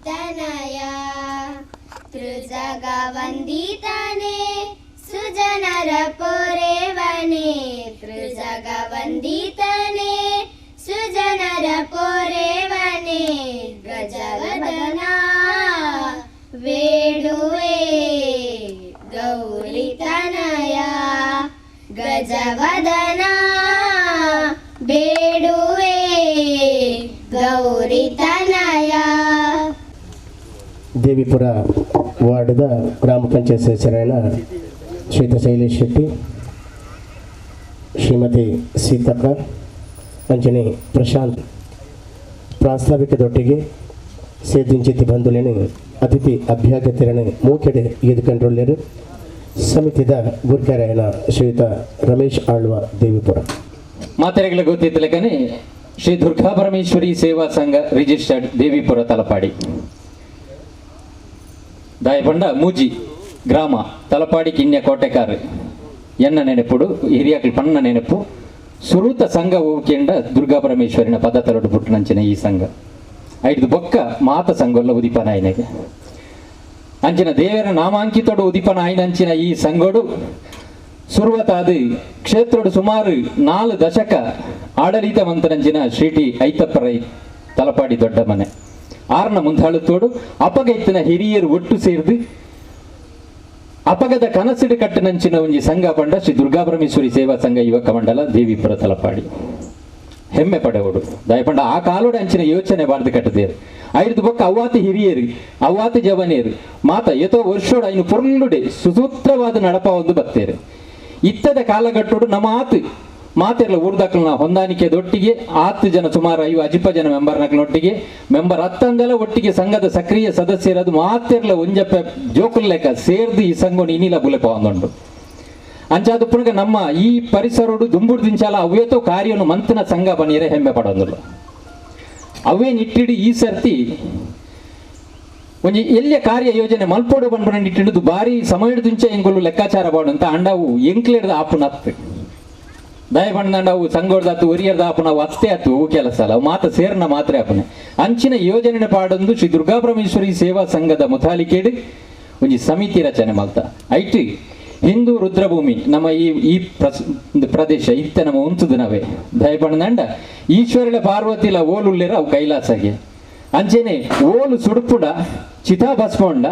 ತನಯ ತ್ರಿಜಗ ವಂದಿತನೆ ಸುಜನರ ಪೊರೆವನೆ ತ್ರಿಜಗ ವಂದಿತನೆ ಸುಜನರ ಪೊರೆವನೆ ಗಜವದನ ವೇಡುವೆ ಗೌರಿ ತನಯ ಗಜವದನ ಬೇಡುವೆ ಗೌರಿ ತನಯ. ದೇವಿಪುರ ವಾರ್ಡ್ದ ಗ್ರಾಮ ಪಂಚಾಯತ್ ಸದಸ್ಯರಾದ ಶ್ರೀಯುತ ಶೈಲೇಶ್ ಶೆಟ್ಟಿ, ಶ್ರೀಮತಿ ಸೀತಕ್ಕ, ಅಂಜನೆ ಪ್ರಶಾಂತ್ ಪ್ರಾಸ್ತಾವಿಕದೊಟ್ಟಿಗೆ ಸೇದಿಂಚಿತಿ ಬಂಧುಲೇನೆ ಅತಿಥಿ ಅಭ್ಯಾಗತಿರನೆ ಮೂಕೆಡೆ ಎದುಕೊಂಡ್ರೊಳ್ಳೆರು ಸಮಿತಿದ ಗುರ್ಕರಾಯನ ಶ್ರೀಯುತ ರಮೇಶ್ ಆಳ್ವ ದೇವಿಪುರ. ಮಾತೆರೆಗಳ ಗೊತ್ತಿದ್ದಲಕನೆ ಶ್ರೀ ದುರ್ಗಾ ಪರಮೇಶ್ವರಿ ಸೇವಾ ಸಂಘ ರಿಜಿಸ್ಟರ್ಡ್ ದೇವಿಪುರ ತಲಪಾಡಿ ದಾಯಪಂಡ ಮೂಜಿ ಗ್ರಾಮ ತಲಪಾಡಿ ಕಿನ್ಯ ಕೋಟೆಕಾರ್ ಎನ್ನ ನೆನಪುಡು ಹಿರಿಯಕಲ್ ಪಣ್ಣ ನೆನಪು ಸುರೂತ ಸಂಘ ಹೋಗ್ಕೆಂಡ ದುರ್ಗಾ ಪರಮೇಶ್ವರಿನ ಪದ ತಲೊಡು ಪುಟ್ಟನಂಚಿನ ಈ ಸಂಘ ಐದು ಬೊಕ್ಕ ಮಾತ ಸಂಘಲ್ಲ ಉದಿಪನ ಆಯ್ನಗೆ ಅಂಚಿನ ದೇವರ ನಾಮಾಂಕಿತೋಡು ಉದಿಪನ ಆಯ್ನಂಚಿನ ಈ ಸಂಘೋಡು ಸುರುವತಾದ ಕ್ಷೇತ್ರೋಡು ಸುಮಾರು 4 ದಶಕ ಆಡಳಿತ ಮಂತ್ರಂಚಿನ ಶ್ರೀಟಿ ಐತಪ್ಪರೈ ತಲಪಾಡಿ ದೊಡ್ಡ ಮನೆ ಆರ್ನ ಮುಂದಾಳುತ್ತೋಡು ಅಪಗೈತಿನ ಹಿರಿಯರು ಒಟ್ಟು ಸೇರಿದು ಅಪಗದ ಕನಸಿಡು ಕಟ್ಟಿನಂಚಿನ ಒಂಜಿ ಸಂಘ ಪಂಡ ಶ್ರೀ ದುರ್ಗಾ ಪರಮೇಶ್ವರಿ ಸೇವಾ ಸಂಘ ಯುವಕ ಮಂಡಲ ದೇವಿಪುರ ತಲಪಾಡಿ ಹೆಮ್ಮೆ ಪಡೆಯೋಡು ದಯಪಂಡ ಆ ಕಾಲೋಡ ಅಂಚಿನ ಯೋಚನೆ ಬಾರ್ದು ಕಟ್ಟದೇರು ಐದು ಬೊಕ್ಕ ಅವ್ವಾತಿ ಹಿರಿಯರು ಅವ್ವಾತಿ ಜವನಿಯರು ಮಾತ ಎತೋ ವರ್ಷೋಡು ಐನು ಪೊರ್ಲುಡೆ ಸುಸೂತ್ರವಾದ ನಡಪ ಒಂದು ಬತ್ತೇರು ಇತ್ತದ ಕಾಲಘಟ್ಟೋಡು ನಮ್ಮ ಮಾತೆಲ್ಲ ಊರ್ದಾಕಲ್ನ ಹೊಂದಾಣಿಕೆದೊಟ್ಟಿಗೆ 10 ಜನ ಸುಮಾರು 50 ಜನ ಮೆಂಬರ್ನೊಟ್ಟಿಗೆ ಮೆಂಬರ್ 10 ಒಟ್ಟಿಗೆ ಸಂಘದ ಸಕ್ರಿಯ ಸದಸ್ಯರದು ಮಾತೆರ್ಲ ಒಂಜಪ್ಪ ಜೋಕುಲ್ ಲೆಕ್ಕ ಸೇರ್ದು ಈ ಸಂಘವನ್ನು ಇನ್ನಿಲ ಬುಲೆಪ ಒಂದುಂಡು ಅಂಚಾದ ಪುನಗ ನಮ್ಮ ಈ ಪರಿಸರೋಡು ದುಂಬುಡು ದಿಂಚಾಲ ಅವೇತೋ ಕಾರ್ಯವನ್ನು ಮಂತನ ಸಂಘ ಬನಿಯರೆ ಹೆಮ್ಮೆ ಪಡೋದಿಲ್ಲ ಅವೇ ನಿಟ್ಟಿಡಿ ಈ ಸರ್ತಿ ಒಂಜಿ ಎಲ್ಲಿಯ ಕಾರ್ಯ ಯೋಜನೆ ಮಲ್ಪೋಡು ಬಂದ್ಬಿಡ ನಿಟ್ಟಿಡುದು ಬಾರಿ ಸಮಯದ ದಿಂಚ ಎಂಗೊಳ್ಳು ಲೆಕ್ಕಾಚಾರ ಬಾಡು ಅಂತ ಅಂಡವು ಎಂಕ್ಲೇಡ್ದ ಆಪುನ ಹತ್ತು ದಯ ಬಣ್ಣವು ಸಂಗೋಡ್ದಾತು ಒರಿಯರ್ದ ಆಪುನ ಅವು ಅತ್ತೇ ಆತು ಹೂ ಕೆಲಸ ಅಲ್ಲ ಅವು ಮಾತ ಸೇರ್ನ ಮಾತ್ರ ಆಪುನೆ ಅಂಚಿನ ಯೋಜನೆ ಪಾಡೊಂದು ಶ್ರೀ ದುರ್ಗಾ ಪರಮೇಶ್ವರಿ ಸೇವಾ ಸಂಘದ ಮುತಾಲಿಕೇಡು ಒಂಜಿ ಸಮಿತಿ ರಚನೆ ಮಾಡ್ತಾ ಐಟಿ ಹಿಂದೂ ರುದ್ರಭೂಮಿ ನಮ್ಮ ಈ ಪ್ರದೇಶ ಇತ್ತೆ ನಮ್ಮ ಉಂತುದು ನಾವೇ ದಯಪಣ್ಣಂಡ ಈಶ್ವರಳ ಪಾರ್ವತಿಲ ಓಲುಲ್ಲೇರ ಅವು ಕೈಲಾಸಗೆ ಅಂಚೆನೆ ಓಲು ಸುಡುಪುಡ ಚಿತಾಭಸ್ಮಂಡ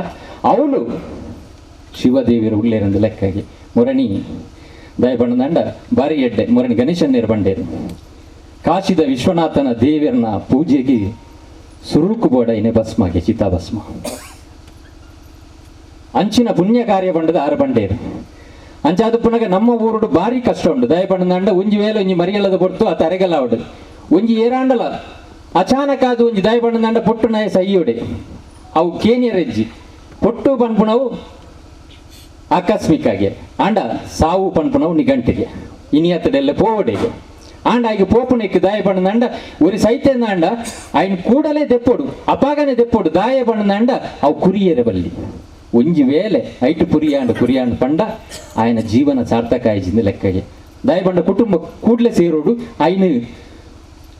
ಅವಳು ಶಿವದೇವಿಯರು ಉಳ್ಳೇರಂದು ಲೆಕ್ಕಗೆ ಮೊರಣಿ ದಯಪಣ್ಣಂಡ ಬಾರಿ ಎಡ್ಡೆ ಮೊರಣಿ ಗಣೇಶನ್ನೇರು ಬಂಡೇರು ಕಾಶಿದ ವಿಶ್ವನಾಥನ ದೇವಿಯರನ್ನ ಪೂಜೆಗೆ ಸುರುಕು ಬೋಡ ಇನೆ ಭಸ್ಮಗೆ ಚಿತಾಭಸ್ಮ ಅಂಚಿನ ಪುಣ್ಯ ಕಾರ್ಯ ಬಂಡದ 6 ಬಂಡೇರು ಅಂಚಾದ ಪುನಗ ನಮ್ಮ ಊರುಡು ಬಾರಿ ಕಷ್ಟ ಉಂಡು ದಯಪಣ್ಣಂಡ ಒಂಜಿ ವೇಳೆ ಒಂಜಿ ಮರಿಯಲ್ಲದ ಬೊಟ್ಟು ಆ ತರೆಗಲ್ಲ ಅವಡು ಒಂಜಿ ಏರಾಂಡಲ ಅಚಾನಕ್ ಆದ ಒಂಜಿ ದಯಪಣ್ಣಂಡ ಪೊಟ್ಟು ನಾಯ ಸೈಯೋಡೆ ಅವು ಕೇನಿಯರೆಜ್ಜಿ ಪೊಟ್ಟು ಪನ್ಪುಣವು ಆಕಸ್ಮಿಕಾಗೆ ಆಂಡ ಸಾವು ಪನ್ಪುಣವು ನಿಘಂಟಿಗೆ ಇನಿಯತ್ತಡೆಲ್ಲ ಪೋವಡೆಗೆ ಆಂಡ ಆಗ ಪೋಪುಣಕ್ಕೆ ದಾಯ ಬಣ್ಣಂಡ ಒರಿ ಸೈತೆಂದ ಆಂಡ ಆಯ್ನ ಕೂಡಲೇ ದೆಪ್ಪೋಡು ಅಪಾಗನೆ ದೆಪ್ಪೋಡು ದಾಯ ಬಣ್ಣಂಡ ಅವು ಕುರಿಯರೆ ಬಲ್ಲಿ ಒಂಜಿ ವೇಳೆ ಐಟು ಕುರಿಯಾಂಡು ಪಂಡ ಆಯ್ನ ಜೀವನ ಸಾರ್ಥಕ ಆಯ್ಜಿಂದ ಲೆಕ್ಕಗೆ ದಾಯ ಬಂಡ ಕುಟುಂಬ ಕೂಡಲೇ ಸೇರೋಡು ಆಯ್ನ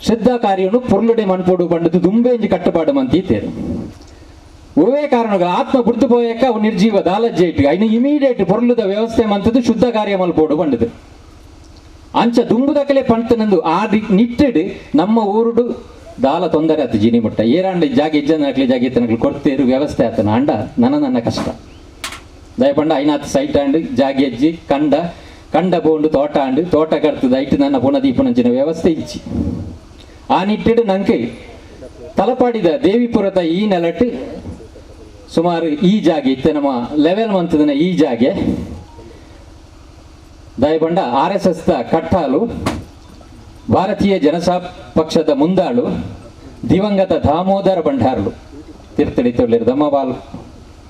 ಶ್ರದ್ಧಾ ಕಾರ್ಯವನ್ನು ಪೊರ್ಲುಡೆ ಮನ್ಪೋಡು ಬಂಡದು ದುಂಬೆಂಜಿ ಕಟ್ಟಪಾಡು ಮಂತೀತೇರು ಒವೇ ಕಾರಣಗಳು ಆತ್ಮ ಬುಡ್ದು ಪೋಯಕ್ಕ ಅವು ನಿರ್ಜೀವ ದಾಲಜ್ಜೆ ಇಟ್ಟು ಐನು ಇಮಿಡಿಯೇಟ್ ಪೊರ್ಲುದ ವ್ಯವಸ್ಥೆ ಮಂತದ್ದು ಶುದ್ಧ ಕಾರ್ಯ ಮಲ್ಪೋಡು ಬಂಡದು ಅಂಚ ದುಂಬುದಕಲೆ ಪಂತನಂದು ಆ ನಿಟ್ಟಿಡು ನಮ್ಮ ಊರುಡು ದಾಲ ತೊಂದರೆ ಆತು ಜಿನಿ ಮುಟ್ಟ ಏರಾಂಡ ಜಾಗ ಇಜ್ಜನಕ್ಲಿ ಜಾಗ ಇತ್ತನಕ್ಲಿ ಕೊಡ್ತೇರು ವ್ಯವಸ್ಥೆ ಆತನ ಅಂಡ ನನ್ನ ಕಷ್ಟ ದಯಪಂಡ ಐನಾತ್ ಸೈಟ್ ಆಂಡ್ ಜಾಗ ಎಜ್ಜಿ ಕಂಡ ಬೋಂಡು ತೋಟ ಕಡ್ತದ ಐಟು ನನ್ನ ಪುನದೀಪನಂಚಿನ ವ್ಯವಸ್ಥೆ ಇಚ್ಚಿ ಆ ನಿಟ್ಟಿಡು ನಂಗೆ ತಲಪಾಡಿದ ದೇವಿಪುರದ ಈ ನೆಲಟ್ಟು ಸುಮಾರು ಈ ಜಾಗೆ ಇತ್ತೆ ನಮ್ಮ ಲೆವೆಲ್ ಮಂತದನ ಈ ಜಾಗೆ ದಯಬಂಡ RSS ಕಟ್ಟಾಲು ಭಾರತೀಯ ಜನತಾ ಪಕ್ಷದ ಮುಂದಾಳು ದಿವಂಗತ ದಾಮೋದರ ಭಂಡಾರ್ಲು ತೀರ್ಥಳಿತೊಳ್ಳಿರು ದಮ್ಮಬಾಲ್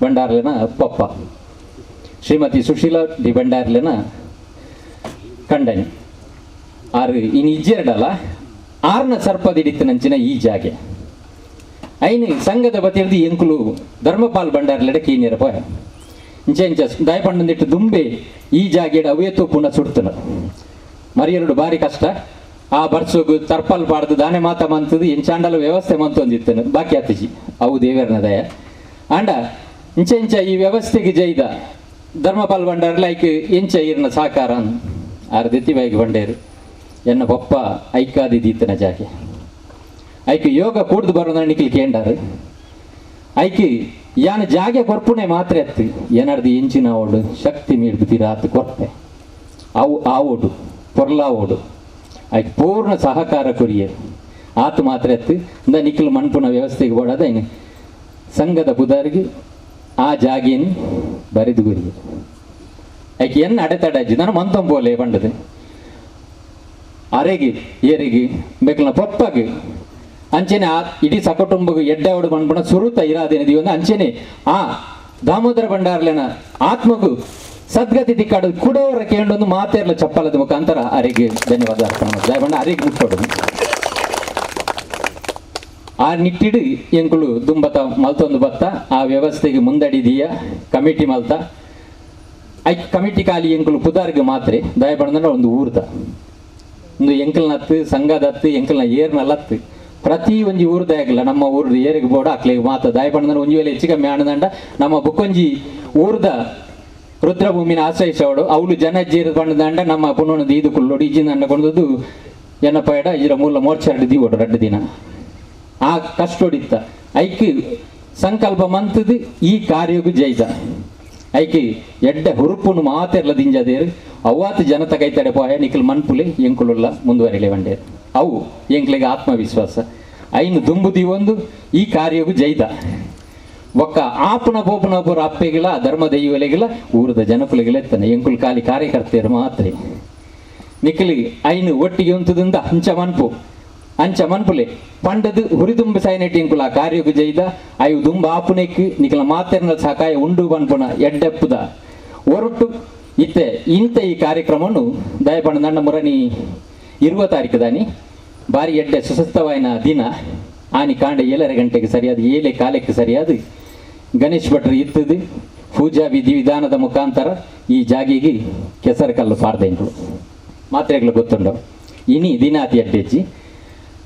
ಭಂಡಾರ್ಲೆನ ಪಪ್ಪ ಶ್ರೀಮತಿ ಸುಶೀಲಾ ಡಿ ಭಂಡಾರ್ಲೆನ ಕಂಡನಿ ಆರು ಇನ್ನು ಇಜ್ಜೆರಡಲ್ಲ 6ನ ಸರ್ಪದಿಡಿತ್ತಿನಂಚಿನ ಈ ಜಾಗೆ ಐನು ಸಂಘದ ಬತ್ತಿರ್ದು ಎಂಕುಲು ಧರ್ಮಪಾಲ್ ಭಂಡಾರ್ಲೆಡೆ ಕೀನಿಯರ ಪೋಯ ಇಂಚ ದಯಪಂಡಂದಿಟ್ಟು ದುಂಬೆ ಈ ಜಾಗೆಡ ಅವೇತೋ ಪುನಃ ಸುಡ್ತನ ಮರಿಯರುಡು ಬಾರಿ ಕಷ್ಟ ಆ ಬರ್ಸೋಗು ತರ್ಪಲ್ ಪಾಡ್ದು ದಾನೆ ಮಾತ ಮಂತದ್ದು ಎಂಚಾಂಡಲ ವ್ಯವಸ್ಥೆ ಮಂತೊಂದಿತ್ತನು ಬಾಕಿ ಆತಜಿ ಅವು ದೇವರನ ದಯ ಅಂಡ ಇಂಚ ಈ ವ್ಯವಸ್ಥೆಗೆ ಜೈದ ಧರ್ಮಪಾಲ್ ಬಂಡಾರ ಲೈಕ್ ಎಂಚ ಇರ್ನ ಸಾಕಾರ ಆರು ದೆತ್ತಿ ಬಾಯಿಗೆ ಬಂಡೇರು ಎನ್ನ ಪಪ್ಪ ಐಕಾದಿದ್ದೀತನ ಜಾಗೆ ಐಕೆ ಯೋಗ ಕೂಡ್ದು ಬರೋದ ನಿಕ್ಲಿ ಕೇಂಡಾರು ಐಕೆ ಯಾನ ಜಾಗೆ ಕೊರ್ಪುನೆ ಮಾತ್ರ ಎತ್ತು ಏನರ್ದು ಎಂಚಿನ ಓಡು ಶಕ್ತಿ ಮೀಡ್ದು ಆತು ಕೊರ್ಪೆ ಅವು ಆ ಓಡು ಪೊರ್ಲಾ ಓಡು ಐಕೆ ಪೂರ್ಣ ಸಹಕಾರ ಕೊರಿಯರು ಆತು ಮಾತ್ರ ಎತ್ತು ಇಂದ ನಿಕ್ಲು ಮಣ್ಪುನ ವ್ಯವಸ್ಥೆಗೆ ಓಡಾದ ಇನ್ನು ಸಂಘದ ಪುದಾರಿಗೆ ಆ ಜಾಗೇನು ಬರೆದು ಗುರಿಯರು ಐಕೆ ಎನ್ನ ಅಡೆತಡಜ್ಜಿ ನಾನು ಮಂತಂಬೋಲೆ ಬಂಡದು ಅರೆಗೆ ಏರಿಗೆ ಬೇಕಲ್ಲ ಪಪ್ಪಗೆ ಅಂಚೆನೆ ಆ ಇಡೀ ಸಕಟುಂಬಗೆ ಎಡ್ಡೆ ಹೊಡು ಮಣ್ಪುಣ ಸುರುತ ಇರಾದೇನಿದೀವಿ ಒಂದು ಅಂಚೆನೆ ಆ ದಾಮೋದರ ಭಂಡಾರ್ಲೆನ ಆತ್ಮಗೂ ಸದ್ಗತಿ ದಿಕ್ಕಾಡು ಕುಡವರ ಕೇಳೊಂದು ಮಾತೇರ್ಲ ಚಪ್ಪಲದ ಮುಖಾಂತರ ಅರೆಗೆ ಧನ್ಯವಾದ ಅರ್ಪಣೆ ದಯಬಂಡ ಅರೆಗೆ ಮುಟ್ಟೋಡು ಆ ನಿಟ್ಟಿಡು ಎಂಕುಳು ದುಂಬತ ಮಲ್ತೊಂದು ಬತ್ತ ಆ ವ್ಯವಸ್ಥೆಗೆ ಮುಂದಡಿದೀಯ ಕಮಿಟಿ ಮಲ್ತ ಐ ಕಮಿಟಿ ಖಾಲಿ ಎಂಕುಳು ಪುದಾರ್ಗೆ ಮಾತ್ರೆ ದಯಬಂಡ ಒಂದು ಊರ್ದ ಒಂದು ಎಂಕಲ್ನತ್ತು ಸಂಘದತ್ತು ಎಂಕಲ್ನ ಏರ್ನಲ್ಲತ್ತು ಪ್ರತಿ ಒಂಜಿ ಊರ್ದ ಆಗಿಲ್ಲ ನಮ್ಮ ಊರ್ದು ಏರಿಗೆ ಬೋಡ ಅಕ್ಲಿಗೆ ಮಾತ ದಾಯಪಂಡ ಒಂಜಿ ವೇಳೆ ಹೆಚ್ಚು ಕಮ್ಮಿ ಆಣದಂಡ ನಮ್ಮ ಬುಕ್ಕೊಂಜಿ ಊರ್ದ ರುದ್ರಭೂಮಿನ ಆಶ್ರಯಿಸೋಡು ಅವಳು ಜನಜ್ಜೀರ ಬಂಡದಂಡ ನಮ್ಮ ಪುನೊಂದು ಇದು ಕುಳ್ಳೋಡು ಈಜಿನ ಅಂಡಕೊಂಡದ್ದು ಏನಪ್ಪ ಎಡ ಇದರ ಮೂಲ ಮೋರ್ಚಾರ್ಡ್ ದೀವೋಡು 2 ದಿನ ಆ ಕಷ್ಟೊಡಿತ್ತ ಐಕ್ ಸಂಕಲ್ಪ ಮಂತದು ಈ ಕಾರ್ಯಗೂ ಜೈದ ಐಕೆ ಎಡ್ಡೆ ಹುರುಪುನು ಮಾತೆರ್ಲ ದಿಂಜದೇರು ಅವಾತು ಜನತ ಕೈತಡೆ ಪೋಯ ನಿಖಲ್ ಮನ್ಪುಲೆ ಎಂಕುಳುಲ್ಲ ಮುಂದುವರಿಲೆ ಬಂಡೇರು ಅವು ಎಂಕ್ಲಿಗೆ ಆತ್ಮವಿಶ್ವಾಸ ಐನು ದುಂಬುದಿ ಒಂದು ಈ ಕಾರ್ಯಗೂ ಜೈದ ಒಕ್ಕ ಆಪುನ ಬೋಪುನ ಒಬ್ಬರು ಅಪ್ಪೆಗಿಲ್ಲ ಧರ್ಮ ದೈವಲೆಗಿಲ್ಲ ಊರದ ಜನಕುಲೆಗಿಲೆತ್ತಾನೆ ಎಂಕುಲ್ ಖಾಲಿ ಕಾರ್ಯಕರ್ತೆಯರು ಮಾತ್ರ ನಿಖಲಿಗೆ ಐನು ಒಟ್ಟಿಗೆ ಉಂತದಿಂದ ಅಂಚ ಮನ್ಪುಲೆ ಪಂಡದು ಹುರಿದುಂಬ ಸೈನೆಟ್ ಎಂಕುಲ ಆ ಕಾರ್ಯಗೂ ಜೈದ ಐವು ದುಂಬ ಆಪುನೆಕ್ ನಿಖಲ ಮಾತೆರ್ನ ಸಕಾಯ ಉಂಡು ಬನ್ಪುನ ಎಡ್ಡೆಪ್ಪುದ ಹೊರಟು ಇತ್ತೆ ಇಂಥ ಈ ಕಾರ್ಯಕ್ರಮವನ್ನು ದಯಪಂಡ ನನ್ನ ಮುರಣಿ 20 ತಾರೀಕು ದಾನಿ ಬಾರಿ ಎಡ್ಡೆ ಸುಸಸ್ತವಾಯಿನ ದಿನ ಆನಿ ಕಾಂಡ 7 ಗಂಟೆಗೆ ಸರಿಯಾದ 7 ಕಾಲಕ್ಕೆ ಸರಿಯಾದ ಗಣೇಶ್ ಭಟ್ರು ಇತ್ತದು ಪೂಜಾ ವಿಧಿ ವಿಧಾನದ ಮುಖಾಂತರ ಈ ಜಾಗಿಗೆ ಕೆಸರು ಕಲ್ಲು ಪಾಡ್ದೆಂಗಳು ಮಾತ್ರೆಗಳು ಗೊತ್ತುಂಡವು ಇನಿ ದಿನಾತಿ ಅಡ್ಡೆಜ್ಜಿ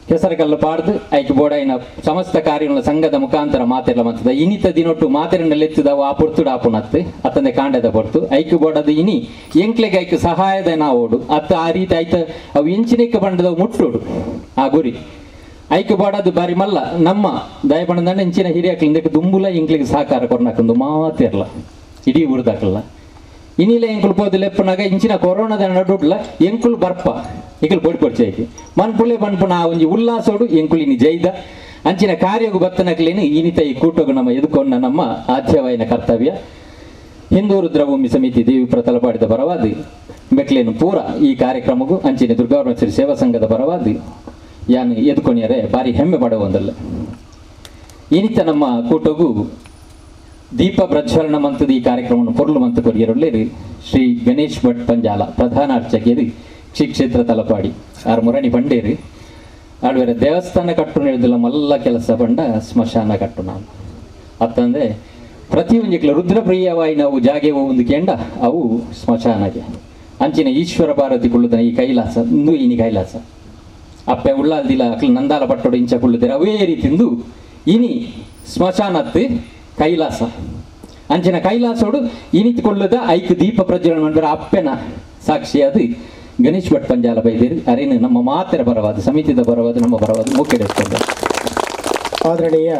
ಕೆಸರು ಕಲ್ಲು ಪಾಡ್ದು ಐಕೆ ಬೋಡಾಯಿನ ಸಮಸ್ತ ಕಾರ್ಯಗಳ ಸಂಘದ ಮುಖಾಂತರ ಮಾತೆಲ್ಲ ಮಂತದ ಇನಿತ ದಿನೊಟ್ಟು ಮಾತೆರನ್ನೆಲ್ಲ ಎತ್ತದವು ಆ ಪೊರ್ತುಡು ಆಪುನತ್ತು ಅತ್ತಂದೆ ಕಾಂಡದ ಪೊರ್ತು ಐಕೆ ಬೋಡದು ಇನಿ ಎಂಕ್ಲೆಗೆ ಐಕೆ ಸಹಾಯದ ನಾವೋಡು ಅತ್ತ ಆ ರೀತಿ ಆಯ್ತ ಅವು ಎಂಚಿನಿಕ್ಕ ಬಂಡದವು ಮುಟ್ಟೋಡು ಆ ಗುರಿ ಐಕೆ ಬೋಡದು ಬಾರಿ ಮಲ್ಲ ನಮ್ಮ ದಯಪಂಡ ಎಂಚಿನ ಹಿರಿಯಕ್ಲಿಂದ ದುಂಬುಲ ಎಂಕ್ಲಿಗೆ ಸಹಕಾರ ಕೊರ್ನಾಕೊಂದು ಮಾತೆರ್ಲ ಇಡೀ ಊರ್ದಾಕಲ್ಲ ಇನಿಲೆ ಎಂಕುಲು ಪೋದು ಲೆಪ್ಪನಾಗ ಇಂಚಿನ ಕೊರೋನಾದ ನಡುಡ್ಲ ಎಂಕುಲು ಬರ್ಪ ಎಂಕುಲು ಪೊಡಿ ಐತಿ ಮನ್ಪುಲೆ ಬನ್ಪುನ ಆ ಒಂಜಿ ಉಲ್ಲಾಸೋಡು ಎಂಕುಲು ಇನಿ ಜೈದ ಅಂಚಿನ ಕಾರ್ಯಗು ಬತ್ತನಕ್ಲೇನು ಇನಿತ ಈ ಕೂಟಗು ನಮ್ಮ ಎದುಕೊಂಡ ನಮ್ಮ ಆದ್ಯವಾಯಿನ ಕರ್ತವ್ಯ ಹಿಂದೂ ರುದ್ರಭೂಮಿ ಸಮಿತಿ ದೇವಿ ಪ್ರತಲಪಾಡಿದ ಪರವಾದಿ ಬೆಕ್ಲೇನು ಪೂರ ಈ ಕಾರ್ಯಕ್ರಮಗೂ ಅಂಚಿನ ದುರ್ಗಾಪರಮೇಶ್ವರಿ ಸೇವಾ ಸಂಘದ ಪರವಾದಿ ಯಾನು ಎದುಕೊಣಿಯರೆ ಬಾರಿ ಹೆಮ್ಮೆ ಪಡುವಂದಲ್ಲ ಇನಿತ ನಮ್ಮ ಕೂಟಗೂ ದೀಪ ಪ್ರಜ್ವಲನ ಮಂತದ ಈ ಕಾರ್ಯಕ್ರಮವನ್ನು ಪೊರ್ಲು ಮಂತ ಕೊರಿಯರೊಳ್ಳೆರು ಶ್ರೀ ಗಣೇಶ್ ಭಟ್ ಪಂಜಾಲ ಪ್ರಧಾನ ಅರ್ಚಕರು ಶ್ರೀ ಕ್ಷೇತ್ರ ತಲಪಾಡಿ ಆರು ಮುರಣಿ ಬಂಡೇರು ಆಡುವರೆ ದೇವಸ್ಥಾನ ಕಟ್ಟು ಹೇಳಿದಿಲ್ಲ ಮಲ್ಲ ಕೆಲಸ ಬಂಡ ಸ್ಮಶಾನ ಕಟ್ಟು ನಾನು ಅತ್ತಂದ್ರೆ ಪ್ರತಿಯೊಂದಿಕ್ಲ ರುದ್ರಪ್ರಿಯವಾಯಿ ನಾವು ಜಾಗೆ ಒಂದು ಕೆಂಡ ಅವು ಸ್ಮಶಾನಗೆ ಅಂಚಿನ ಈಶ್ವರ ಭಾರತಿ ಕುಳ್ಳುದನ ಈ ಕೈಲಾಸ ಇಂದು ಇನಿ ಕೈಲಾಸ ಅಪ್ಪೆ ಉಳ್ಳಾಲ್ದಿಲ್ಲ ಅಕ್ಲ ನಂದಾಲ ಪಟ್ಟೋಡು ಇಂಚ ಕುಳ್ಳುತ್ತಾರೆ ಅವೇ ರೀತಿಂದು ಇನಿ ಸ್ಮಶಾನತ್ತು ಕೈಲಾಸ ಅಂಚಿನ ಕೈಲಾಸೋಡು ಇನಿತ್ಕೊಳ್ಳದ ಐಕ್ ದೀಪ ಪ್ರಜ್ವಲನ ಮಾಡಿದ್ರೆ ಅಪ್ಪೆನ ಸಾಕ್ಷಿ ಅದು ಗಣೇಶ್ ಭಟ್ ಪಂಜಾಲ ಬೈದೇರು ಅರೇನು ನಮ್ಮ ಮಾತೆರ ಪರವಾದ ಸಮಿತಿದ ಪರವಾದ ನಮ್ಮ ಪರವಾದ ಮೂಕೆಡೆ ಆದರಣೀಯ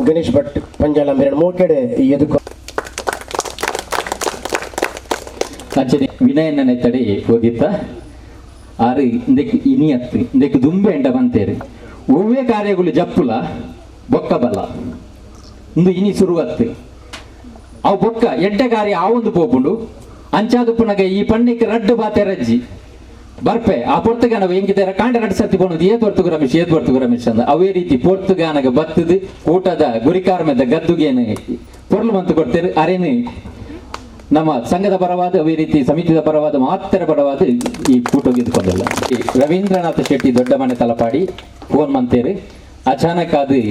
ಗಣೇಶ್ ಭಟ್ ಪಂಜಾಲ ಮೇರೆ ಮೂಕೆಡೆ ಎದುಕ ಅಂಚನೆ ವಿನಯನ ತಡೆ ಓದಿತ್ತ ಆರು ಇಂದಕ್ಕೆ ಇನಿಯತ್ತು ಇಂದಕ್ಕೆ ದುಂಬೆ ಎಂಡ ಬಂತೇರು ಒವ್ವೇ ಕಾರ್ಯಗಳು ಜಪ್ಪುಲ ಬೊಕ್ಕ ಬಲ ಇಂದು ಇನಿ ಶುರುವತ್ತು ಅವು ಬೊಕ್ಕ ಎಡ್ಡೆ ಕಾರ್ಯ ಆ ಒಂದು ಪೋಪುಂಡು ಅಂಚಾದು ಪುನಗೆ ಈ ಪಣ್ಣಿಗೆ ರಡ್ಡು ಬಾತೆ ರಜ್ಜಿ ಬರ್ಪೆ ಆ ಪೊರ್ತುಗಾನ ಹೆಂಗಿದ್ದಾರೆ ಕಾಂಡ 2 ಸರ್ತಿ ಬೋಣದು ಏತ್ ಬರ್ತು ರಮೇಶ್ ಅಂದ ಅವೇ ರೀತಿ ಪೊರ್ತುಗಾನಗ ಬತ್ತದು ಊಟದ ಗುರಿಕಾರ್ಮೆದ ಗದ್ದುಗೇನು ಪೊರ್ಲು ಮಂತು ಕೊಡ್ತೇರು ಅರೇನು ನಮ್ಮ ಸಂಘದ ಪರವಾದ ಅವೇ ರೀತಿ ಸಮಿತಿದ ಪರವಾದ ಮಾತ್ರ ಪರವಾದ ಈ ಕೂಟೋಗಿದ್ದುಕೊಂಡಿಲ್ಲ ರವೀಂದ್ರನಾಥ ಶೆಟ್ಟಿ ದೊಡ್ಡ ಮನೆ ತಲಪಾಡಿ ಫೋನ್ ಮಂತೇರು ಅಚಾನಕ್ ಅದು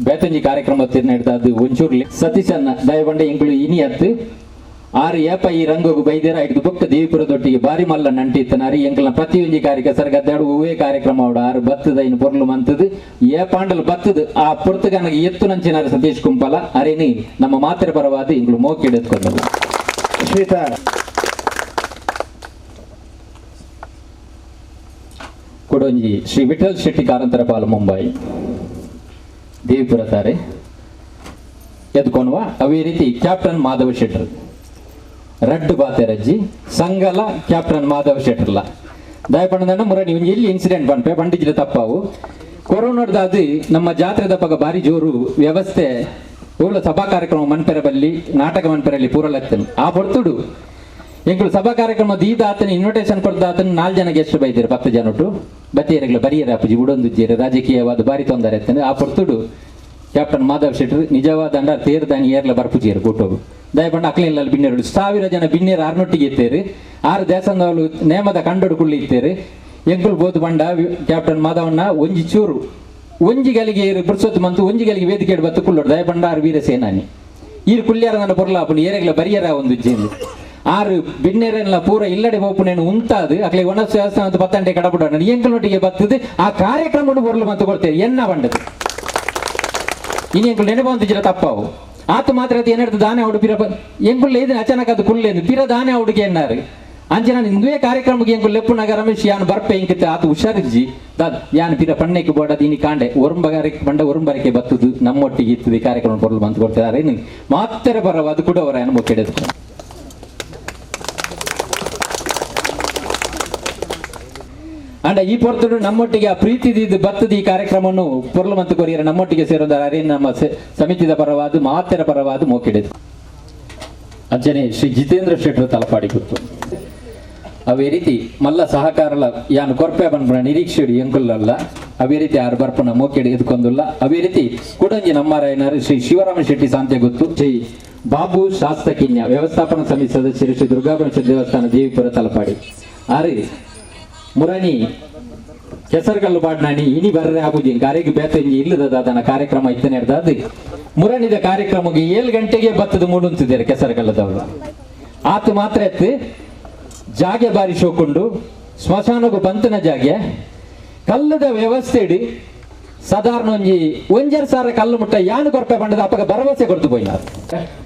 ಬೇತಂಜಿ ಕಾರ್ಯಕ್ರಮ ನಡೆದ ಅದು ಒಂಚೂರ್ಲಿ ಸತೀಶನ್ನ ದಯಬಂಡೆ ಎಂಗಳು ಇನಿಯತ್ತು ಆರು ಏಪ ಈ ರಂಗೋಗು ಬೈದೇರ ಐದು ಬೊಕ್ಕ ದೇವಿಪುರದೊಟ್ಟಿಗೆ ಬಾರಿ ಮಲ್ಲ ನಂಟಿತ್ತನಾರಿ ಎಂಕಲ್ನ ಪ್ರತಿಯೊಂದು ಕಾರ್ಯ ಸರ್ಗದ್ದಾಡು ಹೂವೇ ಕಾರ್ಯಕ್ರಮ ಅವಡು ಆರು ಬತ್ತದ ಇನ್ನು ಪೊರ್ಲು ಮಂತದು ಏ ಪಾಂಡಲ್ ಬತ್ತದು ಆ ಪುರ್ತಗನಿಗೆ ಎತ್ತು ನಂಚಿನಾರು ಸತೀಶ್ ಕುಂಪಲ ಅರೇನಿ ನಮ್ಮ ಮಾತ್ರ ಪರವಾದ ಇಂಗ್ಳು ಮೋಕೆಡೆತ್ಕೊಂಡರು ಶ್ವೇತಾ ಕೊಡೊಂಜಿ ಶ್ರೀ ವಿಠಲ್ ಶೆಟ್ಟಿ ಕಾರಂತರ ಪಾಲು ಮುಂಬೈ ದೇವಿಪುರ ತಾರೆ ಎದ್ಕೊನ್ವ ಅವೇ ರೀತಿ ಕ್ಯಾಪ್ಟನ್ ಮಾಧವ ಶೆಟ್ಟರ್ ರಡ್ಡು ಬಾತೆರಜ್ಜಿ ಸಂಗಲ ಕ್ಯಾಪ್ಟನ್ ಮಾಧವ ಶೆಟ್ಟರ್ಲ ದಯಪಣ್ಣದಣ್ಣ ಮುರಣಿ ಒಂಜಿ ಎಲ್ಲಿ ಇನ್ಸಿಡೆಂಟ್ ಬಂಪೆ ಬಂಡಿಜಿದ ತಪ್ಪಾವು ಕೊರೋನಾದ ಅದು ನಮ್ಮ ಜಾತ್ರೆದ ಪಗ ಬಾರಿ ಜೋರು ವ್ಯವಸ್ಥೆ ಓಲ ಸಭಾ ಕಾರ್ಯಕ್ರಮ ಮನ್ಪೆರ ಬಲ್ಲಿ ನಾಟಕ ಮನ್ಪೆರಲ್ಲಿ ಪೂರಲತ್ತನು ಆ ಹೊರ್ತುಡು ಎಂಕುಲು ಸಭಾ ಕಾರ್ಯಕ್ರಮ ದೀದ ಆತನ ಇನ್ವಿಟೇಷನ್ ಕೊಡ್ದ ಆತನ 4 ಜನ ಗೆಸ್ಟ್ ಬೈದಿರು 10 ಜನ ಒಟ್ಟು ಬತ್ತೀರಗಳ ಬರಿಯರ ಅಪ್ಪಜಿ ಉಡೊಂದುಜ್ಜೇರು ರಾಜಕೀಯವಾದ ಬಾರಿ ತೊಂದರೆ ಇರ್ತದೆ ಆ ಹೊರ್ತುಡು ಕ್ಯಾಪ್ಟನ್ ಮಾಧವ್ ಶೆಟ್ಟರ್ ನಿಜವಾದ ಅಂಡ ತೇರ್ದಾನಿ ಏರ್ಲ ಬರ್ಪುಜಿಯರು ಕೊಟ್ಟೋಗು ದಯಪಂಡ ಅಕ್ಲೆಲ್ಲ ಬಿನ್ನೆರಡು 1000 ಜನ ಬಿನ್ನೇರು ಆರ್ನೊಟ್ಟಿಗೆ ಇತ್ತೇರು 6 ದೇವಸ್ಥಾನದವರು ನೇಮದ ಕಂಡೋಡು ಕುಳ್ಳಿ ಇತ್ತೇರು ಎಂಕುಲು ಬೋದು ಬಂಡ ಕ್ಯಾಪ್ಟನ್ ಮಾಧವಣ್ಣ ಒಂಜಿ ಚೂರು ಒಂಜಿಗಳಿಗೆ ಬಿಡ್ಸೋದು ಮಂತು ಒಂಜಿಗಳಿಗೆ ವೇದಿಕೆ ಬತ್ತು ಕುಳ್ಳೋಡು ದಯಪಂಡ 6 ವೀರ ಸೇನಾನಿ ಈರು ಕುಳ್ಳ್ಯಾರ ನನ್ನ ಪೊರ್ಲಾಪುನಿ ಏರೆಗ್ಲ ಬರಿಯರ ಒಂದು ಜೇನು 6 ಬಿನ್ನೇರೆಲ್ಲ ಪೂರ ಇಲ್ಲಡೆ ಹೋಪುನೇನು ಉಂತಾದು ಅಕ್ಲೆ ಒಣ ದೇವಸ್ಥಾನ 10 ಗಂಟೆ ಕಡಪುಡ ಎಂಕಲೊಟ್ಟಿಗೆ ಬತ್ತದು ಆ ಕಾರ್ಯಕ್ರಮ ಪೊರ್ಲು ಮತ್ತು ಕೊಡ್ತೇವೆ ಎನ್ನ ಬಂಡದು ಇನ್ನು ಎಂಕುಲು ನೆನಪಂತಿಜಿರ ತಪ್ಪಾವು ಆತ ಮಾತ್ರ ಅದು ಏನಾಡ್ತು ದಾನೆ ಅವಡು ಪಿರ ಎಂಕುಲ್ಲ ಇದನ್ನ ಅಚಾನಕ್ ಅದು ಕುಳ್ಳೇನು ಪಿರ ದಾನೆ ಅವಡಿಗೆ ಎನ್ನಾರು ಅಂಚನ ನಿಂದುವೆ ಕಾರ್ಯಕ್ರಮಕ್ಕೆ ಎಂಕುಲ್ ಲೆಪ್ಪುನಾಗ ರಮೇಶ್ ಯಾನ್ ಬರ್ಪೆ ಇಂಕಿತ್ತೆ ಆತ ಹುಷಾರಿಜ್ಜಿ ದಾದ್ ಯಾನ್ ಪಿರ ಪಣ್ಣೆಕ್ಕೆ ಬೋಡದು ಇನಿ ಕಾಂಡೆ ಒರಂಬಗಾರಿಕೆ ಬಂಡ ಒರಂಬರಿಕೆ ಬತ್ತದು ನಮ್ಮೊಟ್ಟಿಗೆ ಇತ್ತದು ಕಾರ್ಯಕ್ರಮ ಪೊರ್ಲು ಬಂತು ಕೊಡ್ತಾರೆ ಇನ್ನು ಮಾತ್ರ ಬರವ ಅದು ಕೂಡ ಅವರ ಅನುಭವ ಕೆಡೆದು ಅಂಡ ಈ ಪೊರ್ತುಡು ನಮ್ಮೊಟ್ಟಿಗೆ ಆ ಪ್ರೀತಿದಿದ್ದು ಬತ್ತದ ಈ ಕಾರ್ಯಕ್ರಮವನ್ನು ಪೊರ್ಲು ಮತ್ತು ಕೊರಿಯರ ನಮ್ಮೊಟ್ಟಿಗೆ ಸೇರೋದಾರೆ ನಮ್ಮ ಸಮಿತಿದ ಪರವಾದ ಮಾತೆರ ಪರವಾದ ಮೋಕೆಡೆದು ಅಂಚನೆ ಶ್ರೀ ಜಿತೇಂದ್ರ ಶೆಟ್ಟರ್ ತಲಪಾಡಿ ಗೊತ್ತು ಅವೇ ರೀತಿ ಮಲ್ಲ ಸಹಕಾರಲ ಯಾನು ಕೊರ್ಪೆ ಬಂದ್ಬಿಡ ನಿರೀಕ್ಷೆಡು ಎಂಕುಲ್ಲಲ್ಲ ಅವೇ ರೀತಿ ಯಾರು ಬರ್ಪನ ಮೋಕೆಡೆ ಎದ್ಕೊಂದಿಲ್ಲ ಅವೇ ರೀತಿ ಕುಡಂಜಿ ನಮ್ಮರಾಯನರು ಶ್ರೀ ಶಿವರಾಮ ಶೆಟ್ಟಿ ಸಾಂತ್ಯ ಗೊತ್ತು ಶ್ರೀ ಬಾಬು ಶಾಸ್ತಕಿನ್ಯ ವ್ಯವಸ್ಥಾಪನಾ ಸಮಿತಿ ಸದಸ್ಯರು ಶ್ರೀ ದುರ್ಗಾಪುರೇಶ್ವರ ದೇವಸ್ಥಾನ ದೇವಿಪುರ ತಲಪಾಡಿ ಆರಿ ಮುರಣಿ ಕೆಸರುಗಲ್ಲು ಪಾಡ್ನಾನಿ ಇನಿ ಬರ್ರೆ ಆಗುಜಿ ಕಾರ್ಯಕ್ಕೆ ಬೇತಂಜಿ ಇಲ್ಲದ ಅದನ್ನ ಕಾರ್ಯಕ್ರಮ ಇತ್ತನೆ ಅದು ಮುರಣಿದ ಕಾರ್ಯಕ್ರಮಕ್ಕೆ 7 ಗಂಟೆಗೆ ಬತ್ತದ ಮೂಡುಂತಿದ್ದಾರೆ ಕೆಸರುಗಲ್ಲದವರು ಆತ ಮಾತ್ರ ಎತ್ತು ಜಾಗೆ ಬಾರಿ ಶೋಕೊಂಡು ಸ್ಮಶಾನಗೂ ಬಂತನ ಜಾಗೆ ಕಲ್ಲದ ವ್ಯವಸ್ಥೆ ಇಡಿ ಸಾಧಾರಣ ಒಂಜರ್ ಸಾರ ಕಲ್ಲು ಮುಟ್ಟ ಯಾನು ಕೊರಪೆ ಬಂಡದ ಅಪ್ಪಗ ಭರವಸೆ ಕೊಡ್ತು ಪೋಯಿನ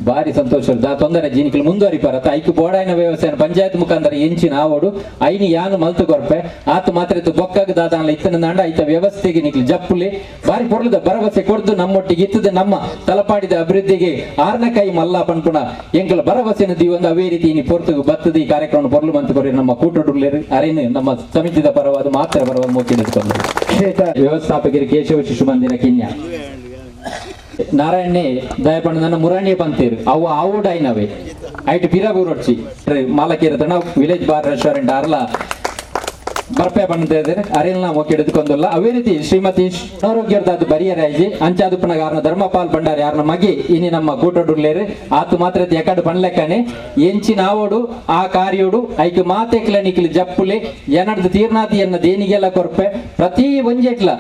ಬಾರಿ ಸಂತೋಷ ತೊಂದರೆ ಜೀನಿಕಲ್ ಮುಂದುವರಿಪಾರತ್ತ ಐಕು ಬೋಡಾಯಿನ ವ್ಯವಸ್ಥೆ ಪಂಚಾಯತ್ ಮುಖಾಂತರ ಎಂಚಿನ ಆವಡು ಐನಿ ಯಾನು ಮಲ್ತು ಕೊರಪೆ ಆತು ಮಾತ್ರ ಬೊಕ್ಕಾಗ ದಾದಾನ ಇತ್ತನ ನಂಡ ಐತ ವ್ಯವಸ್ಥೆಗೆ ನಿಕ್ಲಿ ಜಪ್ಪುಲಿ ಬಾರಿ ಪೊರ್ಲದ ಭರವಸೆ ಕೊಡ್ದು ನಮ್ಮೊಟ್ಟಿಗೆ ಇತ್ತದ ನಮ್ಮ ತಲಪಾಡಿದ ಅಭಿವೃದ್ಧಿಗೆ 6ನೇ ಕೈ ಮಲ್ಲ ಪನ್ಪುಣ ಎಂಕಲ ಭರವಸೆನ ದೀವೊಂದು ಅವೇ ರೀತಿ ಇನಿ ಪೊರ್ತುಗು ಬತ್ತದ ಈ ಕಾರ್ಯಕ್ರಮ ಪೊರ್ಲು ಮಂತು ಕೊರಿ ನಮ್ಮ ಕೂಟಡುಳ್ಳೇರು ಅರೇನು ನಮ್ಮ ಸಮಿತಿದ ಪರವಾದ ಮಾತ್ರ ಪರವಾದ ಮೂಕಿಡಿಸ್ಕೊಂಡು ವ್ಯವಸ್ಥಾಪಕರಿಗೆ ಕೇಶವ ಶಿಶು ಮಂದಿರ ಕಿನ್ಯ ನಾರಾಯಣೆ ದಯಪಣ್ಣ ನನ್ನ ಮುರಾಣಿಯ ಪಂತೀರು ಅವು ಆವುಡಾಯಿನವೆ ಐಟ್ ಪಿರಬೂರೊಡ್ಚಿ ಮಾಲಕೀರ ತಣ ವಿಲೇಜ್ ಬಾರ್ ರೆಸ್ಟೋರೆಂಟ್ ಅರ್ಲ ಬರ್ಪೆ ಬಂದಿದ್ದಾರೆ ಅರಿಲ್ನ ಮೋಕೆ ಹಿಡಿದುಕೊಂಡಲ್ಲ ಅವೇ ರೀತಿ ಶ್ರೀಮತಿ ಅನಾರೋಗ್ಯದ ಬರಿಯರಾಜಿ ಅಂಚಾದುಪ್ಪನ ಯಾರನ್ನ ಧರ್ಮಪಾಲ್ ಭಂಡಾರಿ ಯಾರನ್ನ ಮಗಿ ಇನಿ ನಮ್ಮ ಕೂಟಡುಳ್ಳೇರು ಆತು ಮಾತ್ರ ಎಕಡು ಪಣ್ಲೆಕ್ಕನೆ ಎಂಚಿನ ಆವೋಡು ಆ ಕಾರ್ಯೋಡು ಐಕ್ ಮಾತೆ ಕ್ಲಿನಿಕ್ಲಿ ಜಪ್ಪುಲೆ ಏನಡ್ದು ತೀರ್ನಾತಿಯನ್ನ ದೇನಿಗೆಲ್ಲ ಕೊರ್ಪೆ ಪ್ರತಿ ಒಂಜೆಟ್ಲ